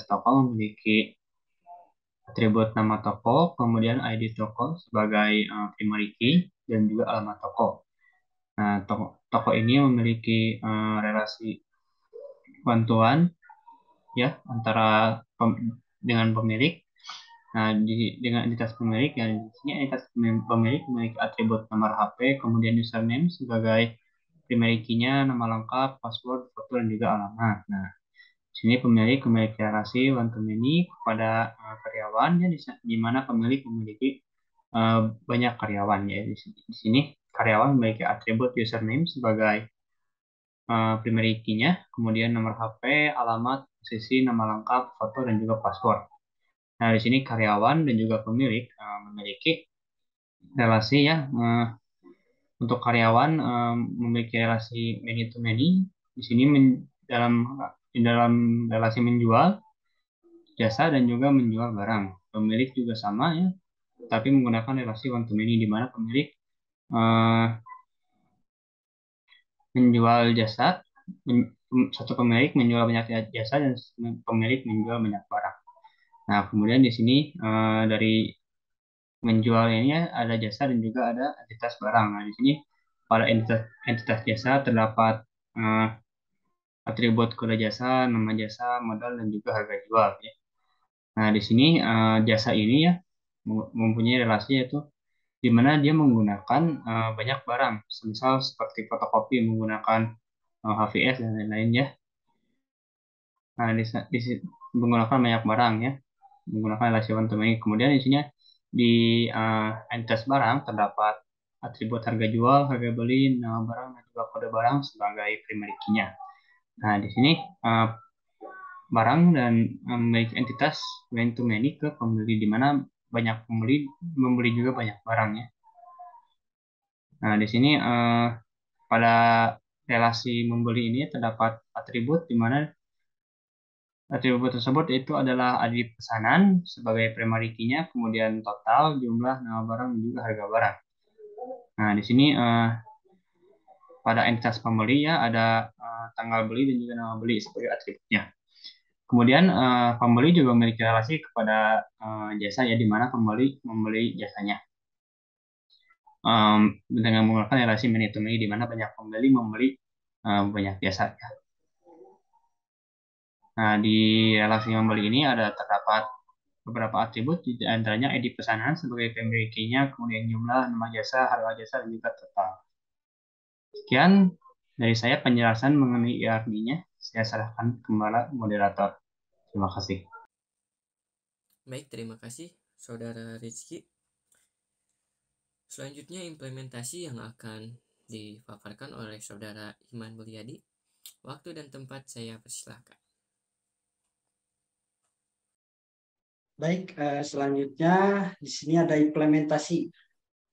toko memiliki atribut nama toko, kemudian ID toko sebagai primary key, dan juga alamat toko. Nah, toko ini memiliki relasi bantuan ya antara dengan pemilik. Nah, dengan entitas pemilik, ya di sini entitas pemilik memiliki atribut nomor HP, kemudian username sebagai primary key-nya, nama lengkap, password, foto, dan juga alamat. Nah, di sini pemilik memiliki relasi one to many kepada karyawan, ya, di mana pemilik memiliki banyak karyawan. Ya. Di sini karyawan memiliki atribut username sebagai primary key-nya, kemudian nomor HP, alamat, posisi, nama lengkap, foto, dan juga password. Nah, di sini karyawan dan juga pemilik memiliki relasi ya. Untuk karyawan memiliki relasi many to many. Di sini dalam relasi menjual jasa dan juga menjual barang. Pemilik juga sama ya, tapi menggunakan relasi one to many di mana pemilik menjual jasa, satu pemilik menjual banyak jasa dan pemilik menjual banyak barang. Nah, kemudian di sini dari menjual ini ada jasa dan juga ada entitas barang. Nah, di sini pada entitas jasa terdapat atribut kode jasa, nama jasa, modal, dan juga harga jual. Ya. Nah, di sini jasa ini ya mempunyai relasi yaitu di mana dia menggunakan banyak barang, misal seperti fotokopi menggunakan HVS dan lain-lain ya. Nah, menggunakan banyak barang ya, menggunakan relasi one to many. Kemudian di sini di entitas barang terdapat atribut harga jual, harga beli, nama barang, dan juga kode barang sebagai primary key-nya. Nah, di sini barang dan memiliki entitas one to many ke pembeli, di mana banyak pembeli membeli juga banyak barangnya. Nah, di sini pada relasi membeli ini terdapat atribut di mana atribut tersebut itu adalah ID pesanan sebagai primary key-nya, kemudian total, jumlah, nama barang, dan juga harga barang. Nah, di sini pada entitas pembeli ya ada tanggal beli dan juga nama beli sebagai atributnya. Kemudian pembeli juga memiliki relasi kepada jasa ya, di mana pembeli membeli jasanya dengan menggunakan relasi many to many, di mana banyak pembeli membeli banyak jasa ya. Nah, di relasi membeli ini terdapat beberapa atribut, di antaranya ID pesanan sebagai primary key-nya, kemudian jumlah, nama jasa, harga jasa, dan juga total. Sekian dari saya penjelasan mengenai ERD-nya. Saya serahkan kepada moderator. Terima kasih. Baik, terima kasih Saudara Rizky. Selanjutnya implementasi yang akan dipaparkan oleh Saudara Iman Mulyadi. Waktu dan tempat saya persilahkan. Baik, selanjutnya di sini ada implementasi.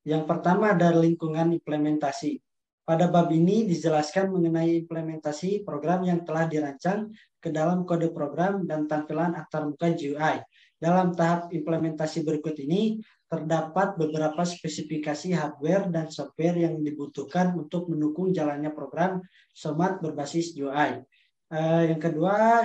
Yang pertama ada lingkungan implementasi. Pada bab ini dijelaskan mengenai implementasi program yang telah dirancang ke dalam kode program dan tampilan antarmuka GUI. Dalam tahap implementasi berikut ini, terdapat beberapa spesifikasi hardware dan software yang dibutuhkan untuk mendukung jalannya program Smart berbasis GUI. Yang kedua,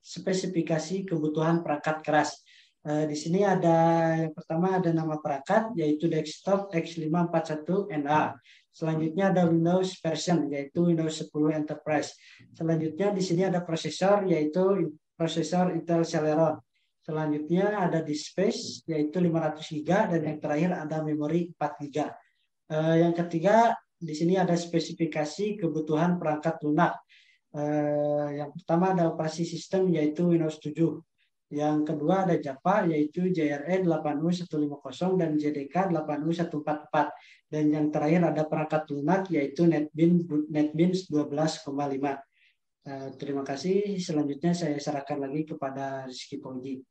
spesifikasi kebutuhan perangkat keras. Di sini ada yang pertama ada nama perangkat yaitu desktop X541NA. Selanjutnya ada Windows version yaitu Windows 10 Enterprise. Selanjutnya di sini ada prosesor yaitu prosesor Intel Celeron. Selanjutnya ada disk space yaitu 500 GB dan yang terakhir ada memori 4 GB. Yang ketiga di sini ada spesifikasi kebutuhan perangkat lunak. Yang pertama ada operasi sistem yaitu Windows 7. Yang kedua ada Java yaitu JRE 8U150 dan JDK 8U144. Dan yang terakhir ada perangkat lunak yaitu NetBeans 12,5. Terima kasih. Selanjutnya saya serahkan lagi kepada Rizky Pongji.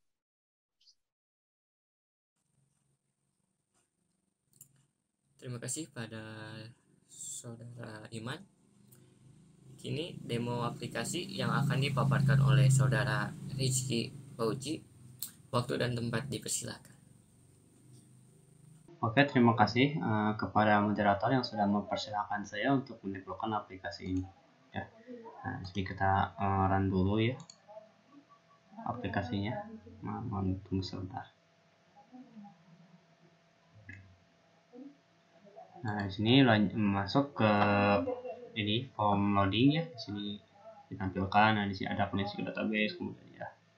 Terima kasih pada Saudara Iman. Kini demo aplikasi yang akan dipaparkan oleh Saudara Rizky Pauji. Waktu dan tempat dipersilakan. Oke, terima kasih kepada moderator yang sudah mempersilahkan saya untuk mendevelopkan aplikasi ini. Ya. Nah, jadi kita run dulu ya aplikasinya. Mohon tunggu sebentar. Nah, di sini masuk ke ini form loading ya. Di sini ditampilkan. Nah, di sini ada koneksi ke database, kemudian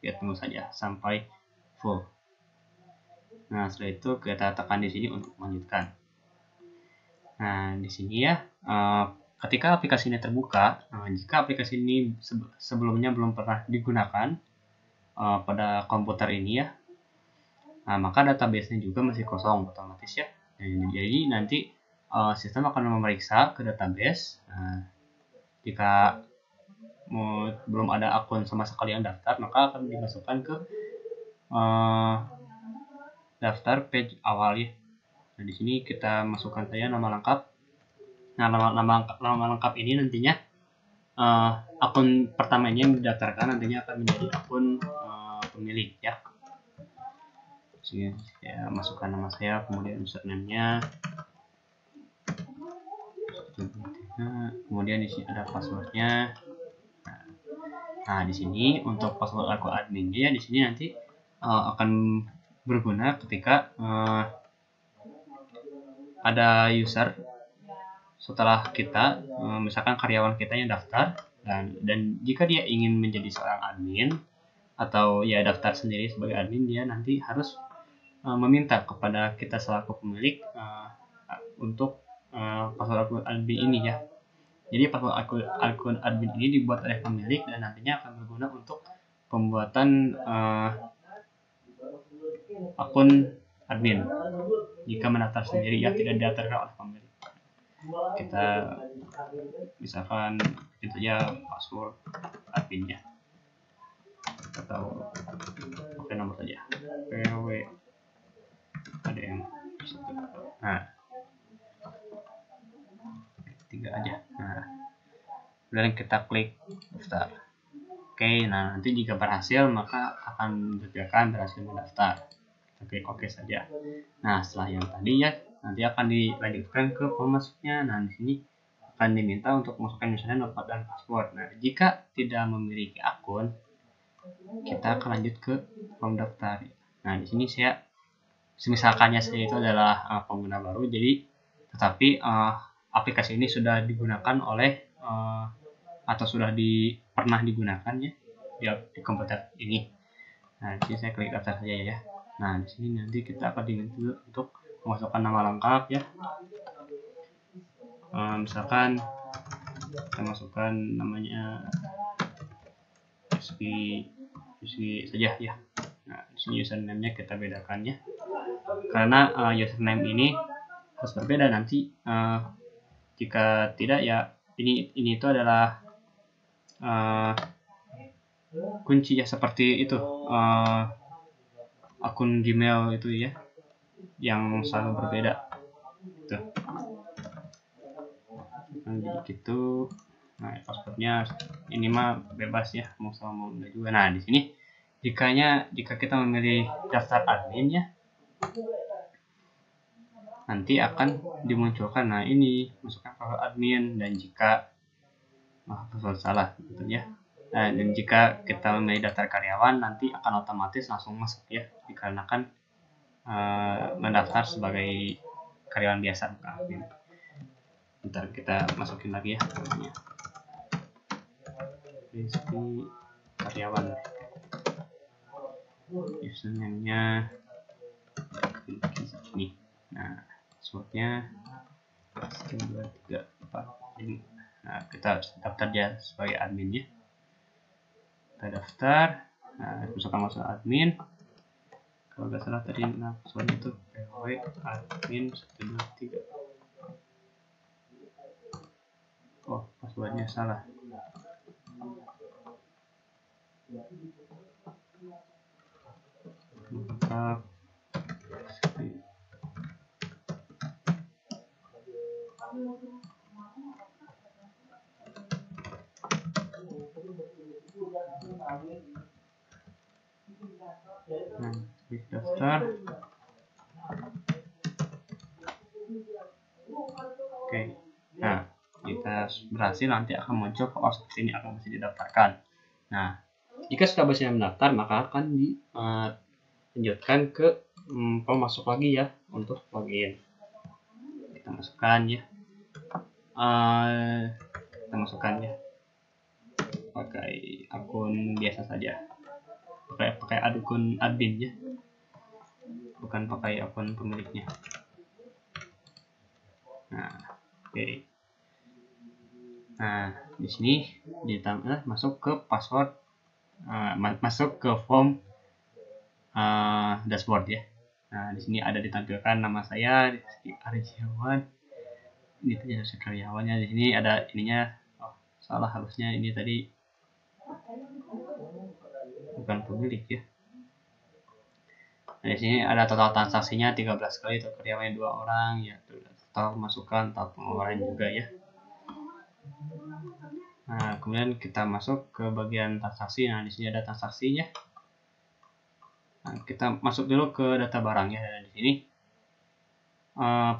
ya tunggu saja sampai full. Nah, setelah itu kita tekan di sini untuk melanjutkan. Nah, di sini ya, ketika aplikasi ini terbuka, jika aplikasi ini sebelumnya belum pernah digunakan pada komputer ini ya, maka database-nya juga masih kosong otomatis ya. Jadi nanti sistem akan memeriksa ke database. Jika belum ada akun sama sekali yang daftar, maka akan dimasukkan ke daftar page awal ya. Nah, di sini kita masukkan saja nama lengkap. Nah, nama lengkap ini nantinya akun pertamanya yang didaftarkan nantinya akan menjadi akun pemilik ya. Sini saya masukkan nama saya, kemudian username-nya. Kemudian di sini ada passwordnya. Nah, di sini untuk password akun adminnya ya, di sini nanti akan berguna ketika ada user setelah kita, misalkan karyawan kita yang daftar dan jika dia ingin menjadi seorang admin atau ya daftar sendiri sebagai admin, dia nanti harus meminta kepada kita selaku pemilik untuk password akun admin ini ya. Jadi password akun admin ini dibuat oleh pemilik dan nantinya akan berguna untuk pembuatan akun admin jika mendaftar sendiri ya, tidak didaftarkan oleh pemilik. Kita misalkan itu ya password adminnya atau pakai nomor saja PW ada yang nah 3 aja. Nah kemudian kita klik daftar. Oke, nah nanti jika berhasil maka akan ditampilkan berhasil mendaftar. Kita klik oke saja. Nah setelah yang tadi ya, nanti akan dilanjutkan ke pemasuknya. Nah di sini akan diminta untuk masukkan username dan password. Nah jika tidak memiliki akun, kita akan lanjut ke form daftar. Nah di sini saya misalkannya saya itu adalah pengguna baru, jadi tetapi aplikasi ini sudah digunakan oleh atau sudah pernah digunakan ya di komputer ini. Nah, di sini saya klik daftar saja ya. Nah, di sini nanti kita akan diminta untuk memasukkan nama lengkap ya. Misalkan kita masukkan namanya Rizky saja ya. Nah, di sini username-nya kita bedakan ya. Karena username ini harus berbeda nanti. Jika tidak ya ini itu adalah kunci ya, seperti itu akun Gmail itu ya yang selalu berbeda tuh. Jadi gitu. Nah passwordnya ini mah bebas ya, mau sama mau enggak juga. Nah di sini jika kita memilih daftar admin ya, nanti akan dimunculkan. Nah ini masukkan password admin, dan jika password salah gitu ya. Nah, dan jika kita memilih daftar karyawan nanti akan otomatis langsung masuk ya, dikarenakan mendaftar sebagai karyawan biasa bukan admin. Bentar kita masukin lagi ya namanya. Rizky karyawan. Username-nya ini. Nah, passwordnya 1 2 3 4 5. Nah, kita harus daftar dia sebagai admin ya. Kita daftar. Nah, misalkan masuk admin. Kalau nggak salah tadi passwordnya itu PW admin 1 2 3. Oh, passwordnya salah. Lengkap. Nah, klik daftar. Oke. Nah, kita berhasil, nanti akan muncul oh seperti ini, akan bisa didaftarkan. Nah, jika sudah berhasil mendaftar maka akan dilanjutkan ke masuk lagi ya untuk login. Kita masukkan ya. Kita masukkan ya pakai akun biasa saja, pakai akun admin ya, bukan pakai akun pemiliknya. Nah, oke. Nah, di sini masuk ke password, masuk ke form dashboard ya. Nah, di sini ada ditampilkan nama saya Rizky Arjiawan. Ini tadi ada karyawannya. Di sini ada ininya. Oh, salah, harusnya ini tadi bukan pemilik ya. Nah, di sini ada total transaksinya 13 kali, total karyawannya 2 orang ya, total masukan, total pengeluaran juga ya. Nah, kemudian kita masuk ke bagian transaksi. Nah, di sini ada transaksinya. Nah, kita masuk dulu ke data barang ya. Di sini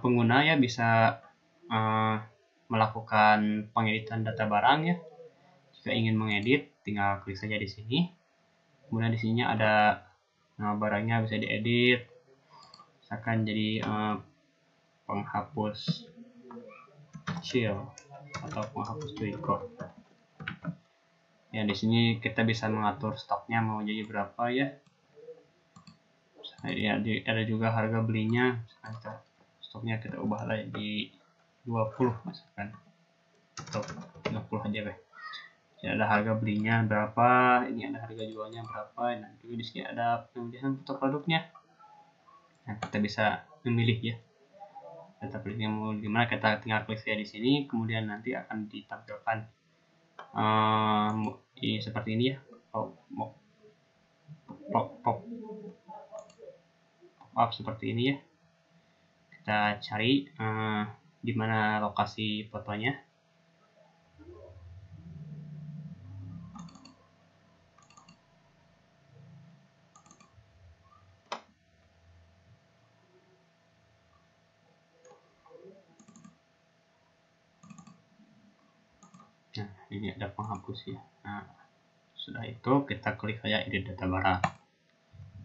pengguna ya bisa melakukan pengeditan data barang ya. Jika ingin mengedit, tinggal klik saja di sini. Kemudian di sini ada nama barangnya bisa diedit. Misalkan jadi penghapus shield atau penghapus Twiko. Ya, di sini kita bisa mengatur stoknya mau jadi berapa ya. Ya, ada juga harga belinya. Misalkan stoknya kita ubah lah di 20 misalkan. Atau 50 aja deh. Ini ada harga belinya berapa, ini ada harga jualnya berapa, dan juga di sini ada pemilihan foto produknya. Nah, kita bisa memilih ya. Kita pilihnya mau gimana, kita tinggal klik saja di sini, kemudian nanti akan ditampilkan seperti ini ya, pop up seperti ini ya. Kita cari di mana lokasi fotonya. Nah, ini ada penghapus ya. Nah, sudah itu kita klik saja edit data barang.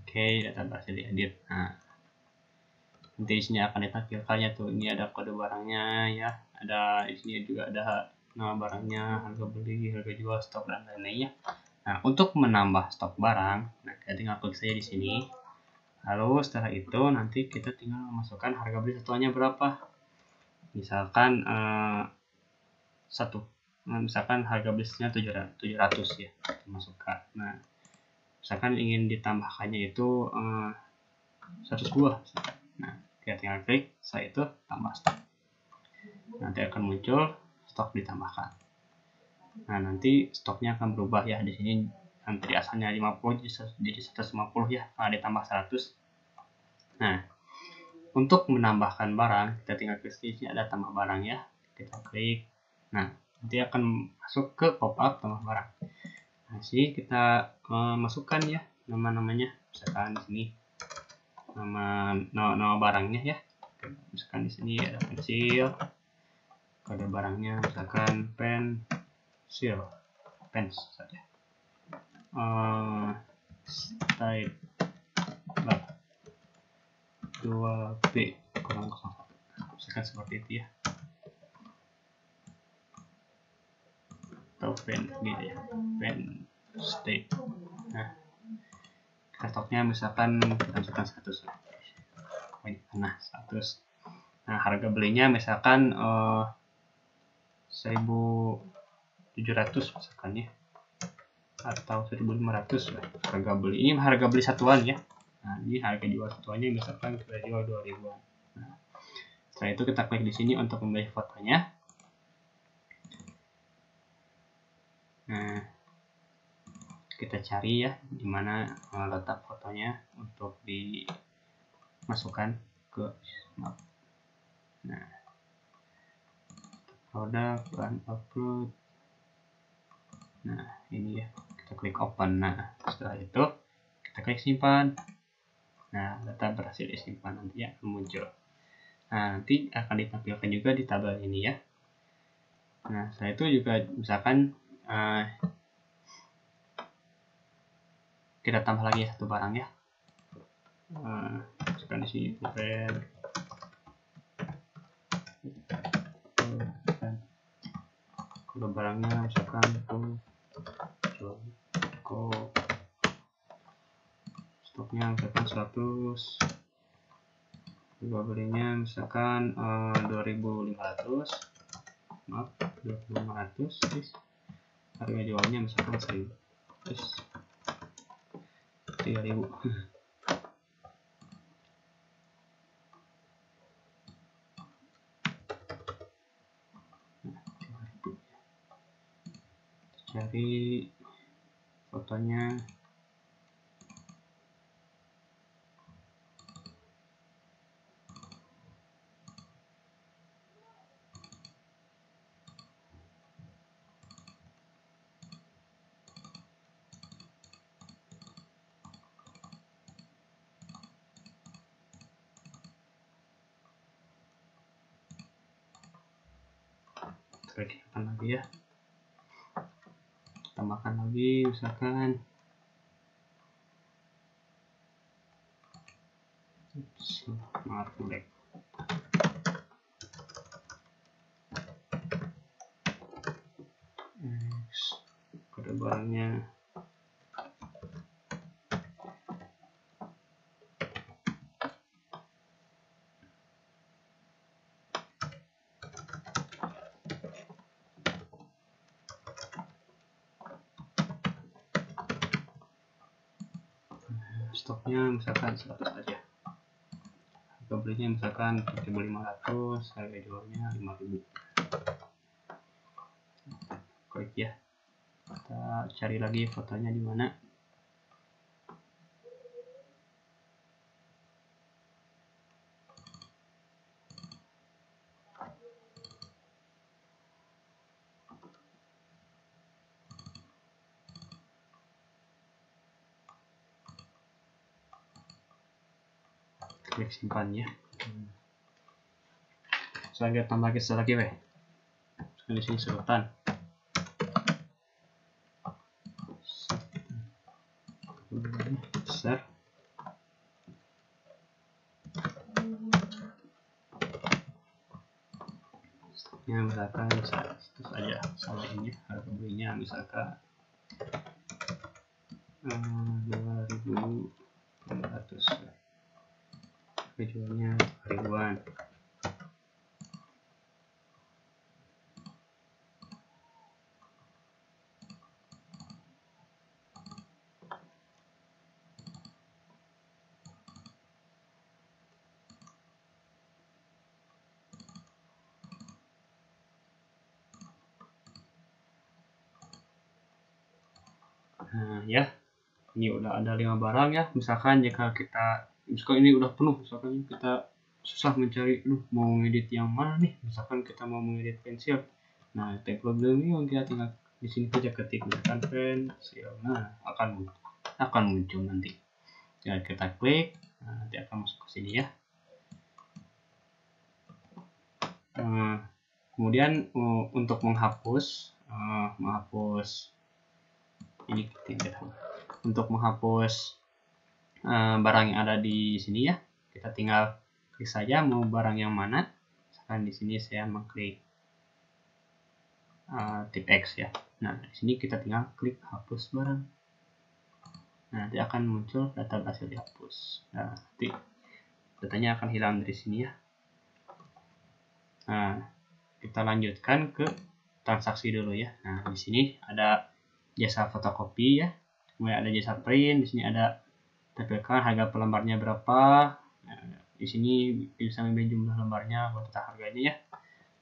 Oke, data barang sudah edit. Nah, nanti di sini akan ditampilkannya tuh. Ini ada kode barangnya ya. Ada di sini juga ada nama barangnya, harga beli, harga jual, stok dan lain-lainnya. Nah, untuk menambah stok barang, nah kita tinggal klik saja di sini. Lalu setelah itu nanti kita tinggal memasukkan harga beli satuannya berapa. Misalkan misalkan harga belinya 700 ya, masukkan. Nah, misalkan ingin ditambahkannya itu 100 buah. Nah, kita tinggal klik, setelah itu tambah stok. Nanti akan muncul stok ditambahkan. Nah, nanti stoknya akan berubah ya. Di sini nanti asalnya 50 jadi 150 ya, kalau ditambah 100. Nah, untuk menambahkan barang, kita tinggal klik di sini ada tambah barang ya. Kita klik. Nah, nanti akan masuk ke pop-up tambah barang. Nah, sini kita masukkan ya nama-namanya. Misalkan di sini nama barangnya ya. Misalkan di sini ada pensil. Kode barangnya misalkan pensil, pens saja. Style 2B kurang 01. Misalkan seperti itu ya. Atau pen gitu ya, pen state. Nah, stoknya misalkan kita masukkan 100. Nah, 100. Nah, harga belinya misalkan 1.700 misalkan ya, atau 1.500 lah harga beli. Ini harga beli satuan ya. Nah, ini harga jual satuannya misalkan kita jual 2.000-an. Nah, setelah itu kita klik di sini untuk memilih fotonya. Nah, kita cari ya di mana letak fotonya untuk dimasukkan ke map. Nah, produk dan upload. Nah, ini ya, kita klik open. Nah, setelah itu kita klik simpan. Nah, data berhasil disimpan, nanti akan muncul. Nah, nanti akan ditampilkan juga di tabel ini ya. Nah, setelah itu juga misalkan kita tambah lagi satu barang ya. Misalkan di sini kode barangnya misalkan stoknya misalkan 100, harga belinya misalkan 2.500, maaf 2.500, harga jualnya misalkan 1.000, terus 3.000. Cari fotonya. Klikkan lagi ya, tambahkan lagi misalkan smart black. Kode barangnya stoknya misalkan 100 aja, harga belinya misalkan 7.500, harga jualnya 5.000. Klik ya, kita cari lagi fotonya di mana. Klik simpan ya. Saya tambah geser lagi weh. Di sini sedotan. Besar. Stoknya misalkan itu saja sama ini, harga belinya misalkan 2.500. Jualnya ribuan. Nah ya, ini udah ada 5 barang ya. Misalkan jika ini udah penuh, misalkan kita susah mencari mau ngedit yang mana nih, misalkan kita mau mengedit pensil. Nah, tag problem ini kita tinggal di sini saja ketik misalkan pensil. Nah, akan muncul nanti. Ya, kita klik, nanti akan masuk ke sini ya. Kemudian untuk menghapus ini untuk menghapus barang yang ada di sini ya, kita tinggal klik saja mau barang yang mana. Misalkan di sini saya mengklik tip X ya. Nah, di sini kita tinggal klik hapus barang. Nah, nanti akan muncul data berhasil dihapus. Nah, nanti datanya akan hilang dari sini ya. Nah, kita lanjutkan ke transaksi dulu ya. Nah, di sini ada jasa fotokopi ya, kemudian ada jasa print. Di sini ada tampilkan harga per lembarnya berapa. Nah, di sini bisa memilih jumlah lembarnya, serta harganya ya.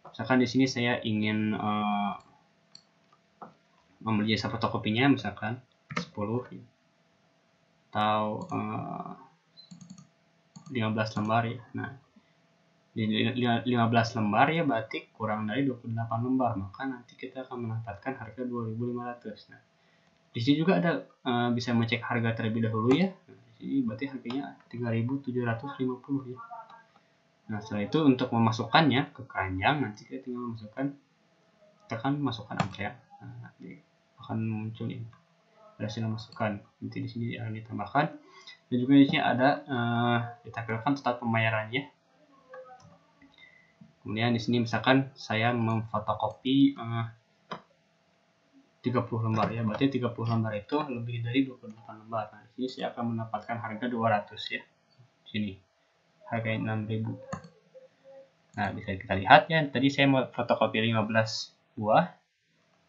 Misalkan di sini saya ingin membeli jasa fotokopinya misalkan 10 ya, atau 15 lembar ya. Nah, di 15 lembar ya berarti kurang dari 28 lembar, maka nanti kita akan menempatkan harga 2.500. Nah, di sini juga ada bisa mengecek harga terlebih dahulu ya. Nah, di sini berarti harganya 3.750 ya. Nah, setelah itu untuk memasukkannya ke keranjang, nanti kita tinggal masukkan angka. Nah, nanti akan muncul ini hasil masukkan. Nanti di sini akan ditambahkan, dan juga di sini ada ditampilkan total pembayarannya. Kemudian di sini misalkan saya memfotokopi 30 lembar ya, berarti 30 lembar itu lebih dari 28 lembar. Nah, di sini saya akan mendapatkan harga 200 ya. Di sini harganya 6.000. Nah, bisa kita lihat ya, tadi saya mau fotokopi 15 buah,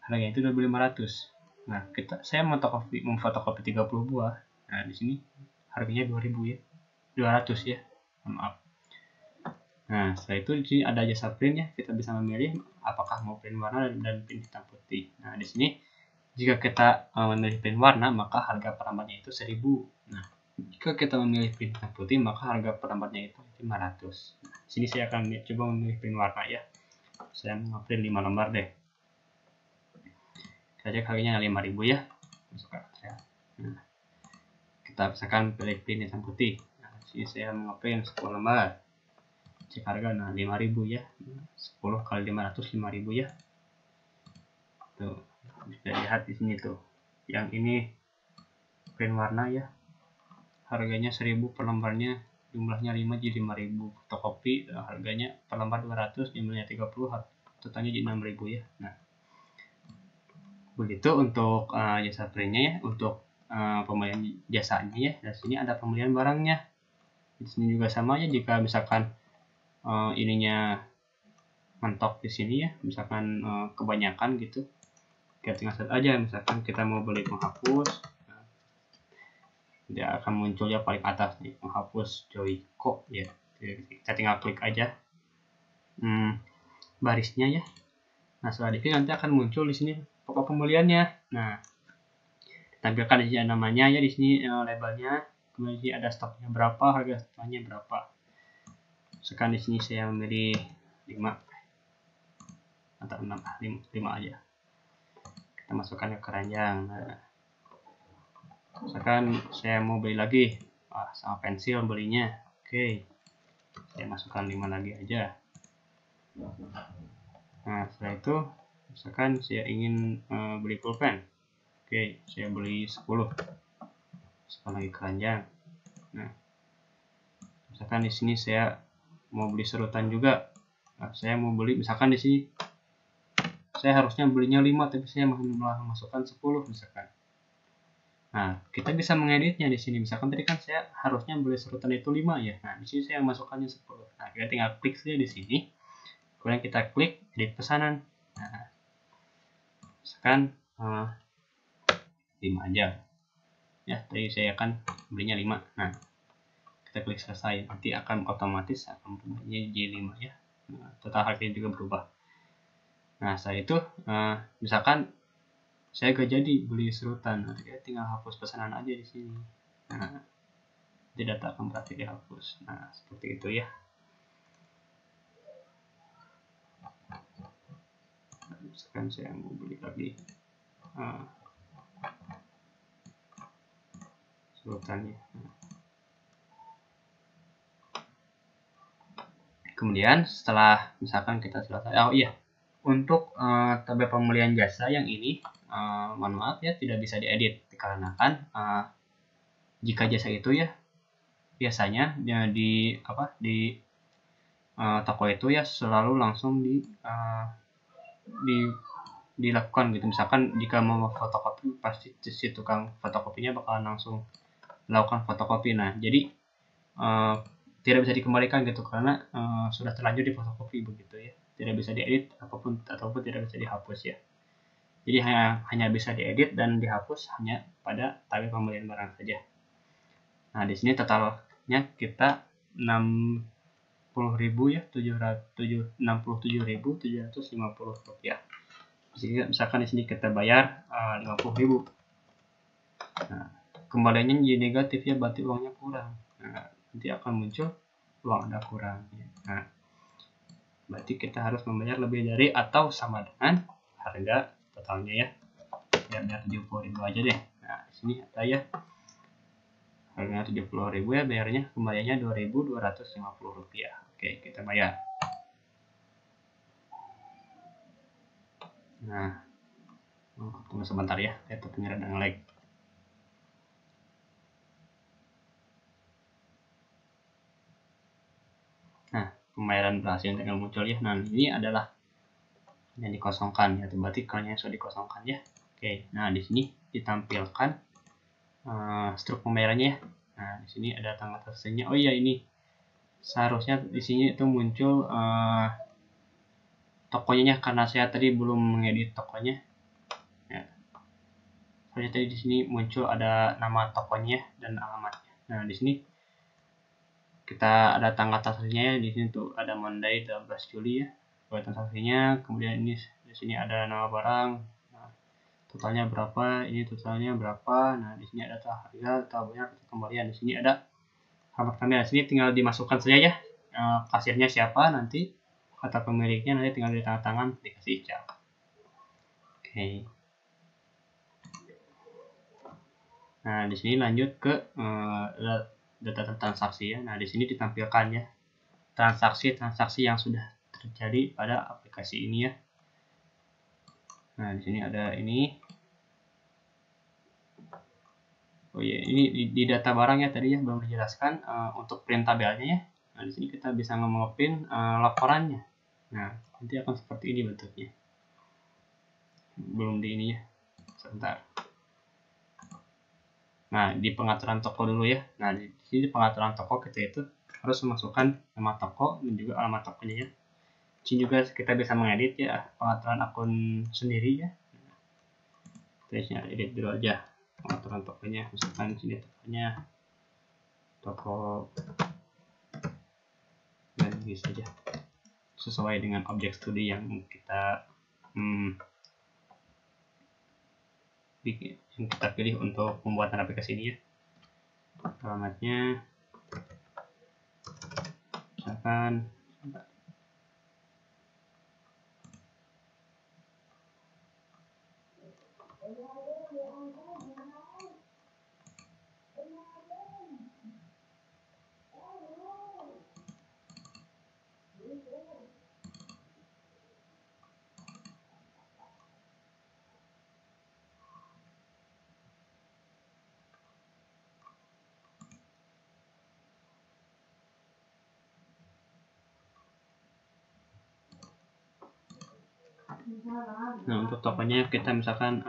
harganya itu 2.500. Nah, saya memfotokopi 30 buah. Nah, di sini harganya 2.000 ya. 200 ya. Maaf. Nah, setelah itu di sini ada jasa print ya. Kita bisa memilih apakah mau print warna dan print hitam putih. Nah, di sini jika kita memilih print warna, maka harga per lembarnya itu 1.000. Nah, jika kita memilih print hitam putih, maka harga per lembarnya itu 500. Nah, di sini saya akan coba memilih print warna ya. Saya mau print 5 lembar deh. Kita cek harganya 5.000 ya. Nah, kita misalkan pilih print hitam putih. Nah, di sini saya mau print 10 lembar. Cek harga, nah 5.000 ya. 10 kali 500 5.000 ya. Tuh, bisa lihat di sini tuh. Yang ini print warna ya. Harganya 1.000 per lembarnya, jumlahnya 5 jadi 5.000. Fotokopi harganya per lembar 200, jumlahnya 30, totalnya jadi 6.000 ya. Nah, begitu untuk jasa printnya ya. Untuk pembelian jasanya ya. Dan sini ada pembelian barangnya. Di sini juga sama ya, jika misalkan ininya mentok di sini ya, misalkan kebanyakan gitu, kita tinggal set aja. Misalkan kita mau beli menghapus, Dia akan muncul ya paling atas nih, menghapus Joico ya. Kita tinggal klik aja barisnya ya. Nah, setelah diklik nanti akan muncul di sini pokok pembeliannya. Nah, tampilkan di sini namanya ya, di sini labelnya, kemudian di sini ada stoknya berapa, harga stoknya berapa. Sekarang di sini saya memilih 5 atau 5 aja. Kita masukkan ke keranjang. Nah, misalkan saya mau beli lagi sama pensil belinya, oke, saya masukkan 5 lagi aja. Nah, setelah itu misalkan saya ingin beli pulpen, oke, saya beli 10, masukkan lagi keranjang. Nah, misalkan di sini saya mau beli serutan juga. Nah, saya mau beli, misalkan di sini saya harusnya belinya 5 tapi saya malah masukkan 10 misalkan. Nah, kita bisa mengeditnya di sini. Misalkan tadi kan saya harusnya beli serutan itu 5 ya. Nah, di sini saya masukkannya 10. Nah, kita tinggal klik saja di sini. Kemudian kita klik edit pesanan. Nah, misalkan 5 aja. Ya, tadi saya akan belinya 5. Nah, kita klik selesai. Nanti akan otomatis akan punya J5 ya. Nah, total harganya juga berubah. Nah, setelah itu misalkan saya gak jadi beli serutan, nanti saya tinggal hapus pesanan aja di sini. Nah, nanti data akan berarti dihapus. Nah, seperti itu ya. Misalkan saya mau beli lagi serutannya. Kemudian setelah misalkan kita selesai, oh iya, untuk tabel pembelian jasa yang ini mohon maaf ya, tidak bisa diedit dikarenakan jika jasa itu ya biasanya di toko itu ya selalu langsung dilakukan gitu. Misalkan jika mau fotokopi, pasti si tukang fotokopinya bakalan langsung melakukan fotokopi. Nah, jadi tidak bisa dikembalikan gitu karena sudah terlanjur di fotokopi begitu ya. Tidak bisa diedit ataupun tidak bisa dihapus ya. Jadi hanya bisa diedit dan dihapus hanya pada tabel pembelian barang saja. Nah, di sini totalnya kita 60.000 ya, 67.750 rupiah. Jadi misalkan di sini kita bayar 50.000. Nah, kembaliannya jadi negatif ya, berarti uangnya kurang. Nah, nanti akan muncul uang Anda kurang. Nah, berarti kita harus membayar lebih dari atau sama dengan harga totalnya ya. Biar 70.000 aja deh. Nah, di sini ada ya. Harganya 70.000 ya, bayarnya kembaliannya 2.250 rupiah. Oke, kita bayar. Nah, tunggu sebentar ya, laptopnya radang lag. Nah, pembayaran berhasil tinggal muncul ya. Nah, ini adalah yang dikosongkan ya, berarti keranjangnya sudah dikosongkan ya. Oke, nah di sini ditampilkan struk pembayarannya ya. Nah, di sini ada tanggal transaksinya. Oh iya, ini seharusnya di sini itu muncul tokonya karena saya tadi belum mengedit tokonya. Ya. Soalnya tadi di sini muncul ada nama tokonya dan alamatnya. Nah, di sini kita ada tanggal transaksinya, di sini tuh ada Monday 12 Juli ya. Buat transaksinya, kemudian ini di sini ada nama barang, nah, totalnya berapa, ini totalnya berapa. Nah, di sini ada harga, tabelnya kembalian, di sini ada alamat kami. Di sini tinggal dimasukkan saja ya, kasirnya siapa, nanti kata pemiliknya, nanti tinggal di tangan dikasih cap. Oke. Nah, di sini lanjut ke data transaksi ya. Nah, di sini ditampilkan ya transaksi yang sudah terjadi pada aplikasi ini ya. Nah, di sini ada ini. Oh iya, ini di data barang ya tadi ya, belum dijelaskan untuk print tabelnya ya. Nah, di sini kita bisa nge-print laporannya. Nah, nanti akan seperti ini bentuknya. Belum di ini ya. Sebentar. Nah, di pengaturan toko dulu ya. Nah, di sini pengaturan toko kita itu harus memasukkan nama toko dan juga alamat tokonya ya. Di sini juga kita bisa mengedit ya pengaturan akun sendiri ya. Kita edit dulu aja. pengaturan tokonya. Misalkan sini tokonya toko dan bisa saja sesuai dengan objek studi yang kita pilih untuk pembuatan aplikasi ini ya. Alamatnya misalkan untuk tokonya kita misalkan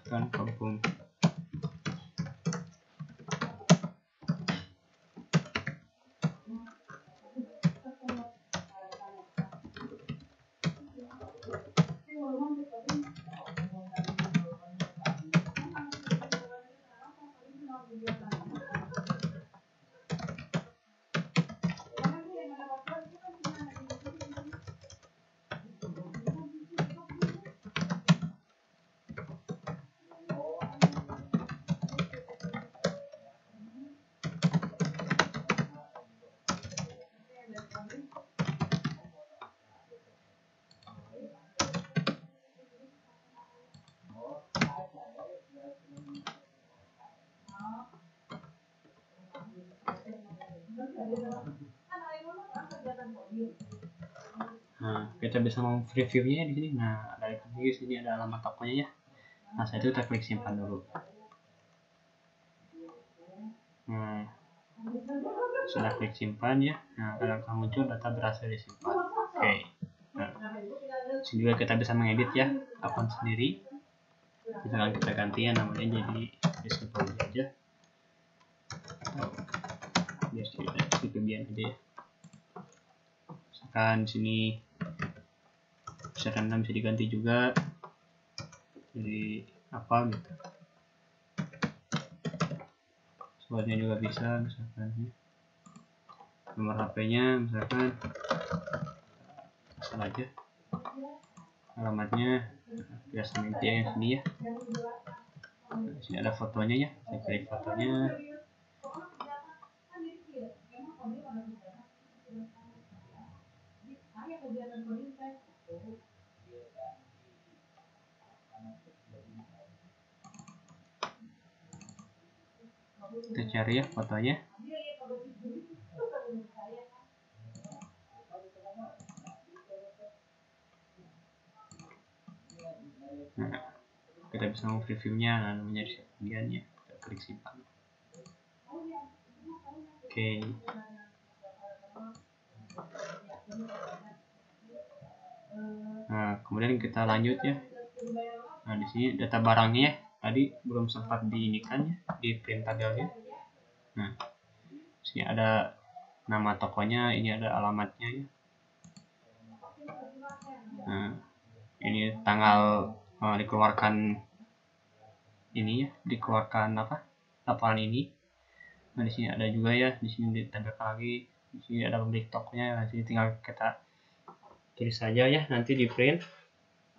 kampung kita bisa mau previewnya di sini. Nah, dari preview sini ada alamat tokonya ya. Nah, saya itu kita klik simpan dulu. Nah, sudah klik simpan ya. Nah, akan muncul data berhasil disimpan. Oke. Nah, sini juga kita bisa mengedit ya akun sendiri. Misalkan kita ganti ya namanya jadi simple aja. Biar kita aja ya. Misalkan di sini random bisa diganti juga jadi apa gitu, soalnya juga bisa, misalkan nomor HP-nya misalkan asal aja, alamatnya biasa nanti yang sini ya. Di sini ada fotonya ya, saya klik fotonya. Kita cari ya fotonya. Nah, kita bisa mau previewnya, namanya di bagian ya, kita klik simpan. Oke. Nah, kemudian kita lanjut ya. Nah, di sini data barangnya ya, tadi belum sempat diinikan ya, di print tabelnya. Nah, di sini ada nama tokonya, ini ada alamatnya ya. Nah, ini tanggal dikeluarkan ini ya, dikeluarkan apa? Laporan ini. Nah, di sini ada juga ya, di sini ditampilkan lagi. Di sini ada pemilik tokonya. Nah, sini tinggal kita tulis saja ya, nanti di print,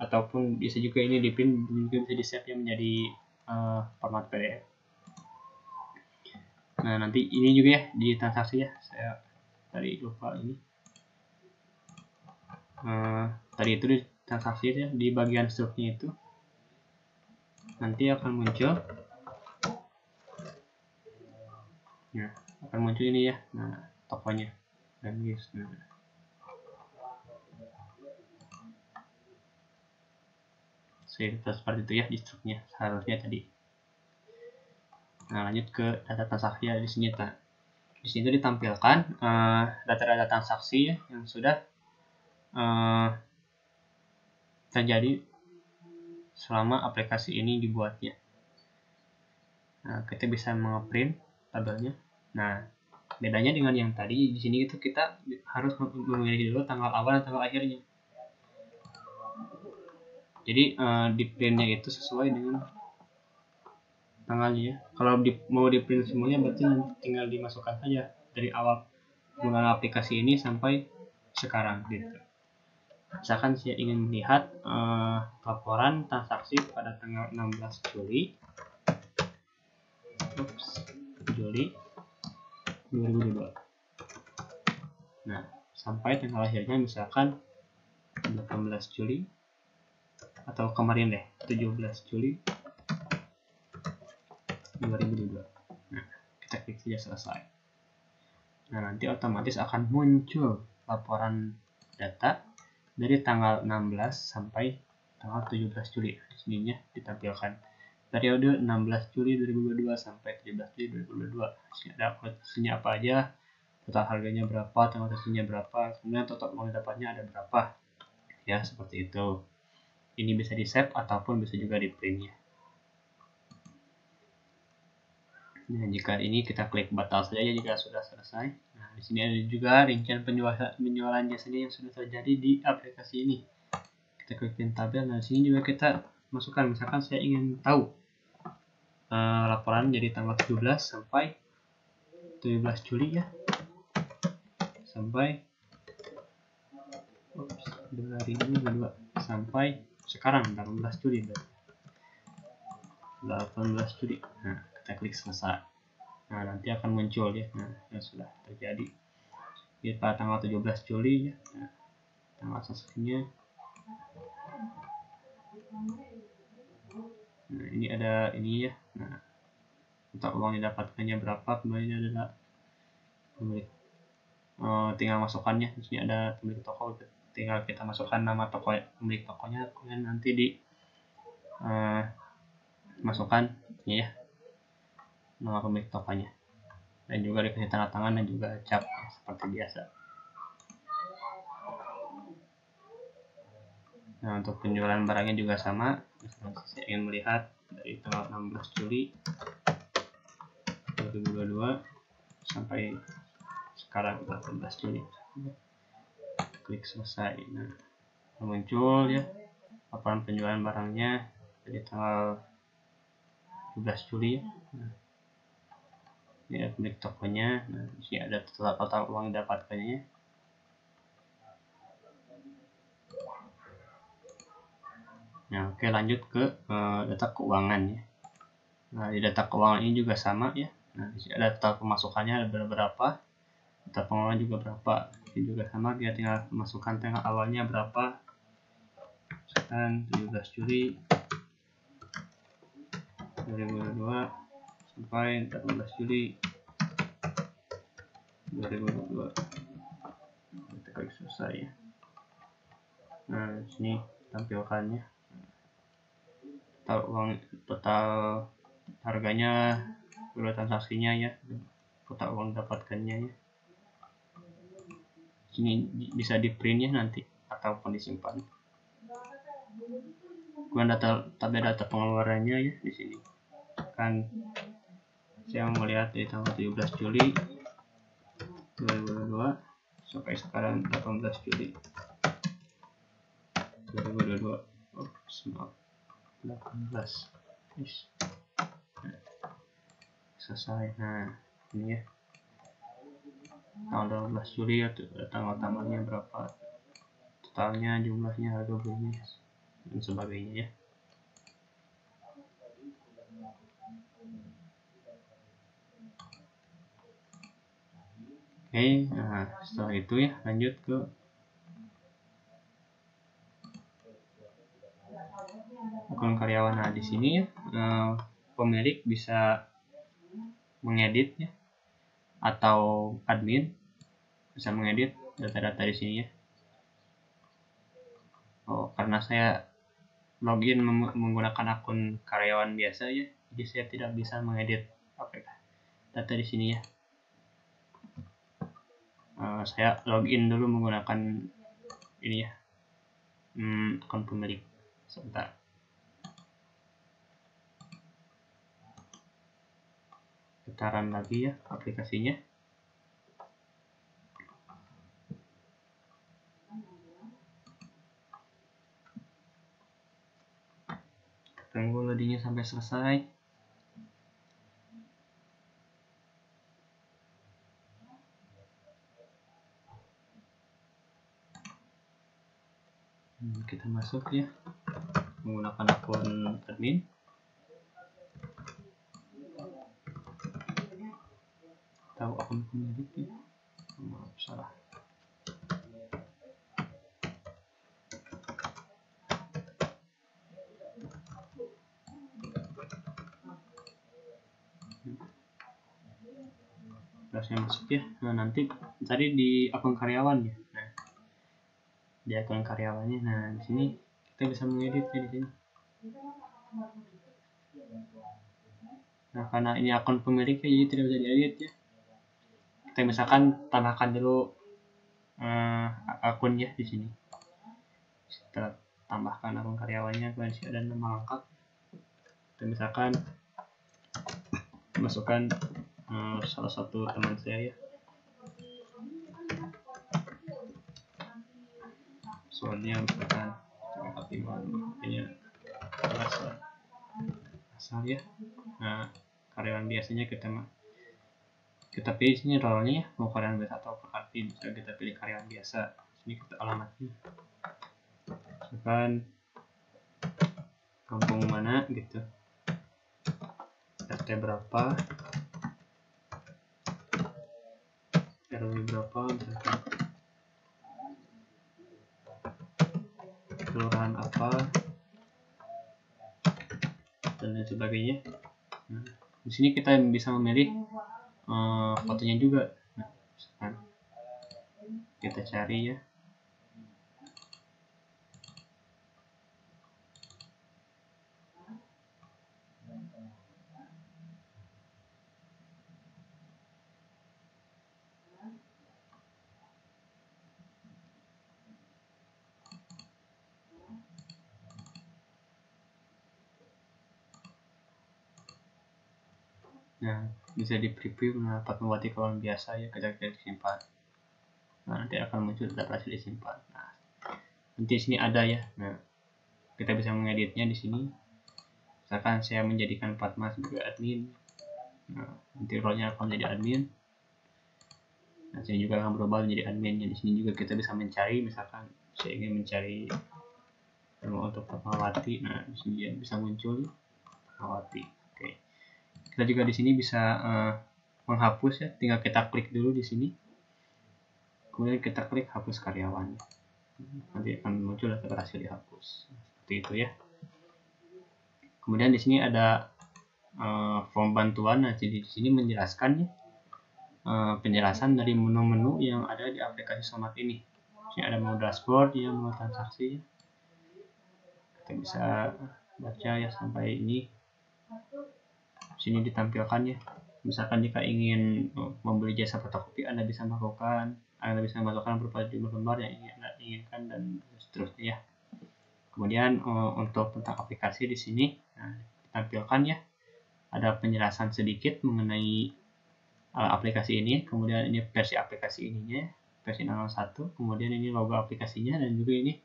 ataupun bisa juga ini di print juga bisa di save ya menjadi format PDF. Nah, nanti ini juga ya di transaksi ya, saya tadi lupa ini. Tadi itu di transaksi ya, di bagian struknya itu nanti akan muncul. Nah, akan muncul ini ya. Nah, tokonya dan guys. Nah, seperti itu ya di struknya seharusnya tadi. Nah, lanjut ke data transaksi ya. Di sini di sini ditampilkan data-data transaksi ya, yang sudah terjadi selama aplikasi ini dibuatnya. Nah, kita bisa nge-print tabelnya. Nah, bedanya dengan yang tadi di sini itu kita harus memilih dulu tanggal awal dan tanggal akhirnya. Jadi di printnya itu sesuai dengan tanggalnya. Kalau mau di print semuanya berarti nanti tinggal dimasukkan saja dari awal penggunaan aplikasi ini sampai sekarang gitu. Misalkan saya ingin melihat laporan transaksi pada tanggal 16 Juli 2022. Nah, sampai tanggal akhirnya misalkan 18 Juli atau kemarin deh 17 Juli 2022. Nah, kita klik saja selesai. Nah, nanti otomatis akan muncul laporan data dari tanggal 16 sampai tanggal 17 Juli. Di sininya ditampilkan periode 16 Juli 2022 sampai 17 Juli 2022. Ada hasilnya apa aja, total harganya berapa, tanggal hasilnya berapa, kemudian total uang dapatnya ada berapa. Ya, seperti itu. Ini bisa di-save ataupun bisa juga di-print ya. Nah, jika ini kita klik batal saja jika sudah selesai. Nah, di sini ada juga rincian penjualan jasanya yang sudah terjadi di aplikasi ini. Kita klik tabel. Nah, di sini juga kita masukkan, misalkan saya ingin tahu laporan jadi tanggal 17 sampai 17 Juli ya. Sampai 2022 sampai sekarang 18 Juli. 18 Juli. Nah, kita klik selesai. Nah, nanti akan muncul ya. Nah, yang sudah terjadi pada tanggal 17 Juli ya. Nah, tanggal transaksinya. Nah, ini ada ini ya. Nah, untuk uang didapatkannya berapa, kembalinya adalah pemilik. Tinggal masukkannya. Di sini ada pemilik toko. Tinggal kita masukkan nama toko pemilik tokonya, kemudian nanti di masukkan ya nama pemilik tokonya, dan juga dikasih tanda tangan dan juga cap seperti biasa. Nah, untuk penjualan barangnya juga sama. Misalnya saya ingin melihat dari tanggal 16 Juli 2022 sampai sekarang 18 Juli. Klik selesai. Nah, muncul ya laporan penjualan barangnya dari tanggal 17 Juli ya. Nah, ini ada pemilik tokonya. Nah, di sini ada total uang yang didapatkannya. Nah, oke, lanjut ke data keuangan ya. Nah, di data keuangan ini juga sama ya. Nah, di sini ada total pemasukannya ada berapa, data pengeluaran juga berapa. Ini juga sama, dia tinggal masukkan tanggal awalnya berapa. Misalkan 17 Juli 2022 sampai 18 Juli 2022. Kita klik selesai ya. Nah, di sini tampilkannya total harganya, total transaksinya ya, total uang dapatkannya ya. Sini bisa di print ya nanti ataupun disimpan. Kemudian tabel data pengeluarannya ya di sini. Kan saya melihat dari tanggal 17 Juli 2022 sampai sekarang 18 Juli 2022. Maaf, 18. Selesai. Nah, ini ya tanggal 12 Juli ya, tanggal-tanggalnya berapa, totalnya, jumlahnya, harga belinya dan sebagainya ya. Oke, nah setelah itu ya lanjut ke akun karyawan. Nah, di sini ya pemilik bisa mengedit ya, atau admin bisa mengedit data-data di sini ya. Karena saya login menggunakan akun karyawan biasa ya, jadi saya tidak bisa mengedit data di sini ya. Saya login dulu menggunakan ini ya, akun pemilik. Sebentar. Kita run lagi ya aplikasinya. loadingnya sampai selesai. Kita masuk ya menggunakan akun admin. Tahu akun pemilik ya. Maaf, salah. Saya masuk ya. Nah, nanti tadi di akun karyawan ya. Nah, di akun karyawannya. Nah, di sini kita bisa mengedit ya di sini. Nah, karena ini akun pemilik ya, jadi tidak bisa diedit ya. Kita misalkan tambahkan dulu akun ya di sini. Kita tambahkan akun karyawannya, kemudian ada nama lengkap. Kita misalkan masukkan salah satu teman saya ya. Soalnya misalkan ini asal ya. Nah, karyawan biasanya kita pilih sini role-nya ya, mau karyawan biasa atau pekerti. Misalnya kita pilih karyawan biasa, sini kita alamatnya misalkan kampung mana gitu, RT berapa, RW berapa, misalkan kelurahan apa dan lain sebagainya. Nah, di sini kita bisa memilih fotonya juga. Nah, misalkan kita cari ya. Nah, bisa di preview Fatmawati kawan biasa ya, kita disimpan. Nah, nanti akan muncul data hasil disimpan. Nah, nanti sini ada ya. Nah, kita bisa mengeditnya di sini. Misalkan saya menjadikan Fatma sebagai admin. Nah, nanti role-nya akan menjadi admin. Nah, sini juga akan berubah menjadi admin. Di sini juga kita bisa mencari, misalkan saya ingin mencari untuk Fatmawati. Nah, di sini dia bisa muncul Fatmawati. Oke. Kita juga di sini bisa menghapus ya, tinggal kita klik dulu di sini. Kemudian kita klik hapus karyawan. Nanti akan muncul data berhasil dihapus. Seperti itu ya. Kemudian di sini ada form bantuan. Nah, jadi di sini menjelaskan ya, penjelasan dari menu-menu yang ada di aplikasi Somat ini. Di sini ada menu dashboard ya, menu transaksi. Kita bisa baca ya sampai ini. Di sini ditampilkan ya. Misalkan jika ingin membeli jasa fotokopi, Anda bisa melakukan. Anda bisa memasukkan berupa jumlah lembar yang Anda inginkan dan seterusnya ya. Kemudian untuk tentang aplikasi di sini ditampilkan ya, ada penjelasan sedikit mengenai aplikasi ini. Kemudian ini versi aplikasi ininya, versi 01. Kemudian ini logo aplikasinya dan juga ini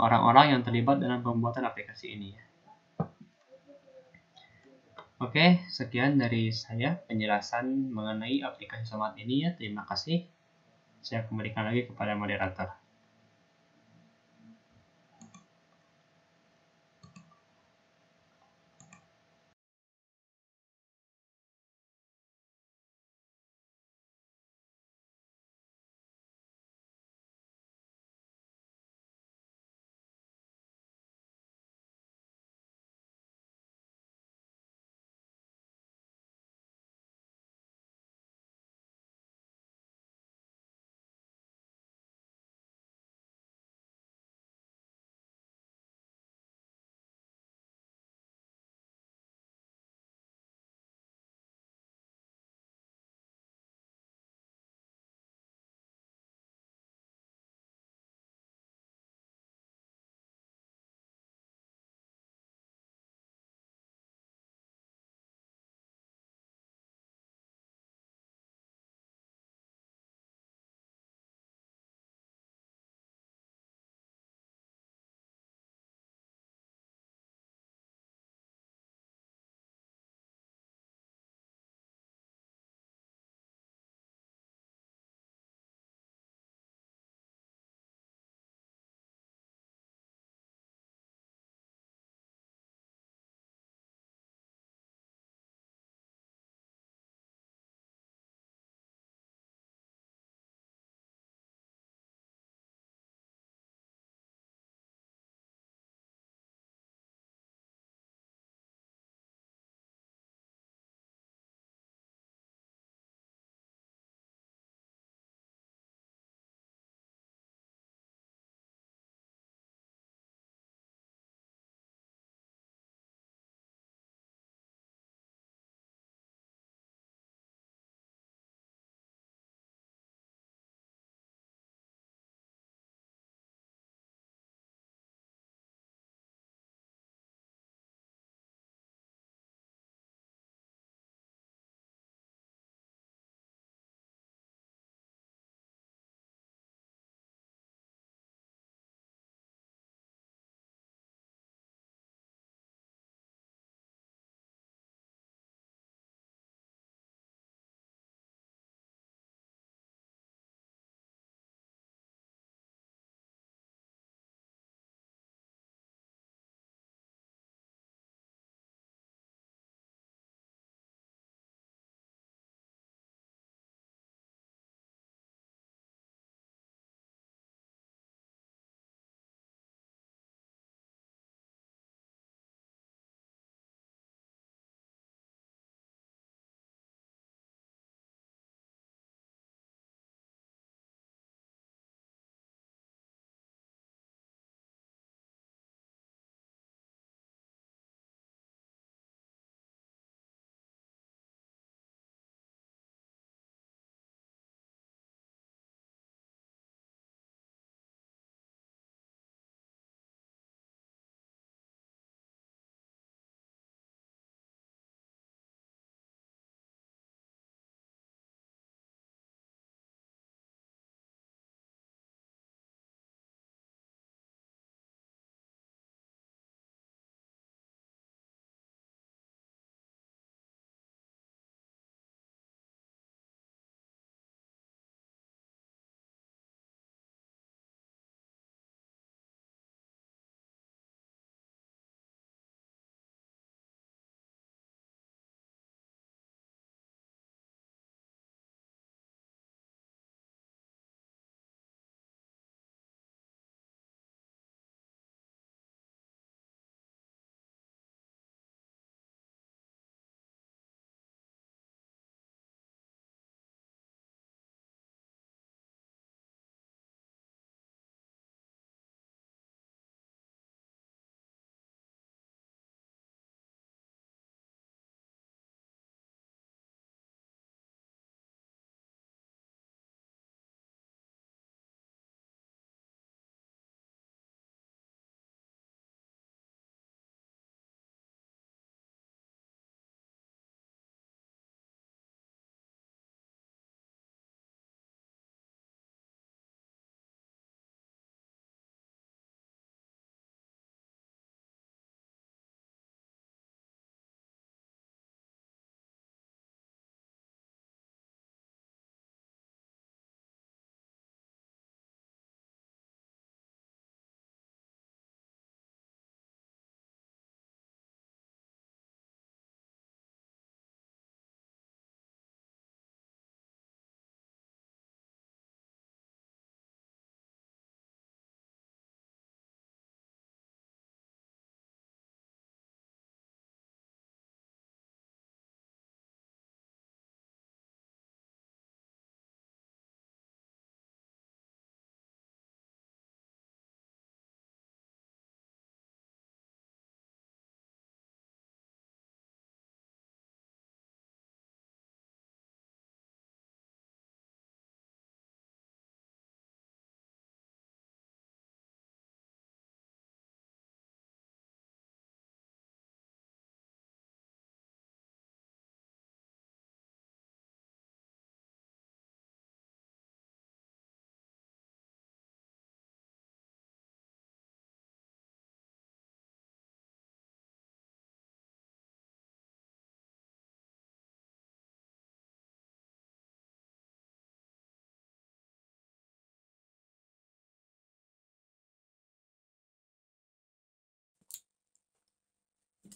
orang-orang yang terlibat dalam pembuatan aplikasi ini ya. Oke, sekian dari saya penjelasan mengenai aplikasi Somat ini ya. Terima kasih. Saya kembalikan lagi kepada moderator.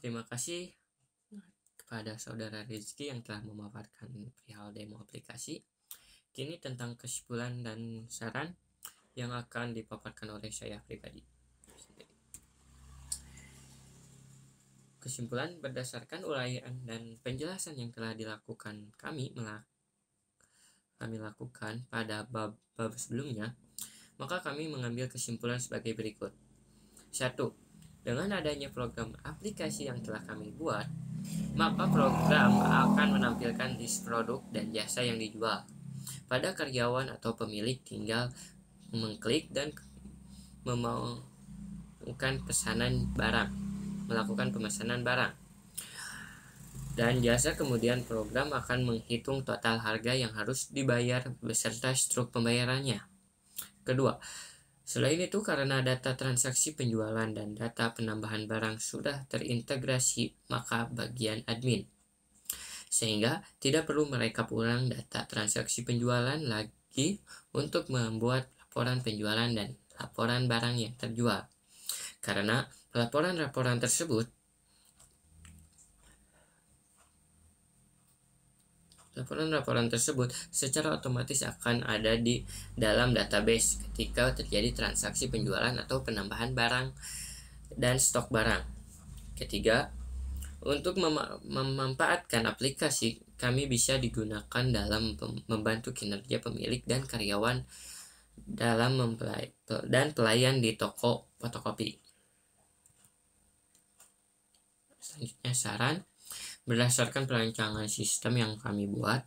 Terima kasih kepada Saudara Rizky yang telah memaparkan perihal demo aplikasi. Kini tentang kesimpulan dan saran yang akan dipaparkan oleh saya pribadi. Kesimpulan, berdasarkan uraian dan penjelasan yang telah dilakukan kami lakukan pada bab sebelumnya, maka kami mengambil kesimpulan sebagai berikut. 1. Dengan adanya program aplikasi yang telah kami buat, maka program akan menampilkan list produk dan jasa yang dijual. Pada karyawan atau pemilik tinggal mengklik dan melakukan pemesanan barang. Dan jasa kemudian program akan menghitung total harga yang harus dibayar beserta struk pembayarannya. Kedua, selain itu karena data transaksi penjualan dan data penambahan barang sudah terintegrasi, maka bagian admin, sehingga tidak perlu merekap ulang data transaksi penjualan lagi untuk membuat laporan penjualan dan laporan barang yang terjual. Karena laporan-laporan tersebut secara otomatis akan ada di dalam database ketika terjadi transaksi penjualan atau penambahan barang dan stok barang. Ketiga, untuk memanfaatkan aplikasi, kami bisa digunakan dalam membantu kinerja pemilik dan karyawan dalam pelayan di toko fotokopi. Selanjutnya saran, berdasarkan perancangan sistem yang kami buat,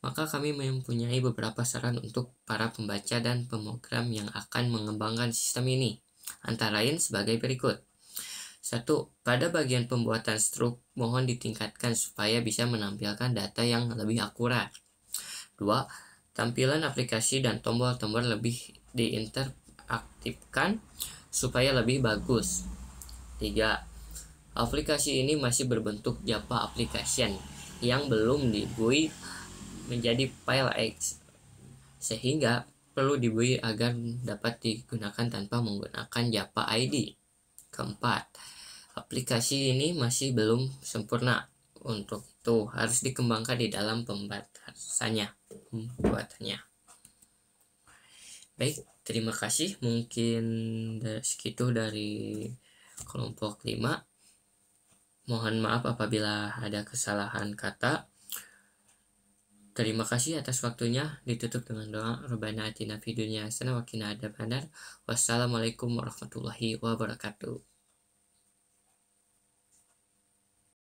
maka kami mempunyai beberapa saran untuk para pembaca dan pemrogram yang akan mengembangkan sistem ini, antara lain sebagai berikut. 1. Pada bagian pembuatan struk, mohon ditingkatkan supaya bisa menampilkan data yang lebih akurat. 2. Tampilan aplikasi dan tombol-tombol lebih diinteraktifkan supaya lebih bagus. 3. Aplikasi ini masih berbentuk Java application yang belum di-GUI menjadi file X, sehingga perlu di-GUI agar dapat digunakan tanpa menggunakan Java ID. 4. Aplikasi ini masih belum sempurna, untuk itu harus dikembangkan di dalam pembuatannya. Baik, terima kasih. Mungkin segitu dari kelompok 5. Mohon maaf apabila ada kesalahan kata. Terima kasih atas waktunya. Ditutup dengan doa. Rabbana atina fid dunya hasanah wa qina adzabannar. Wassalamualaikum warahmatullahi wabarakatuh.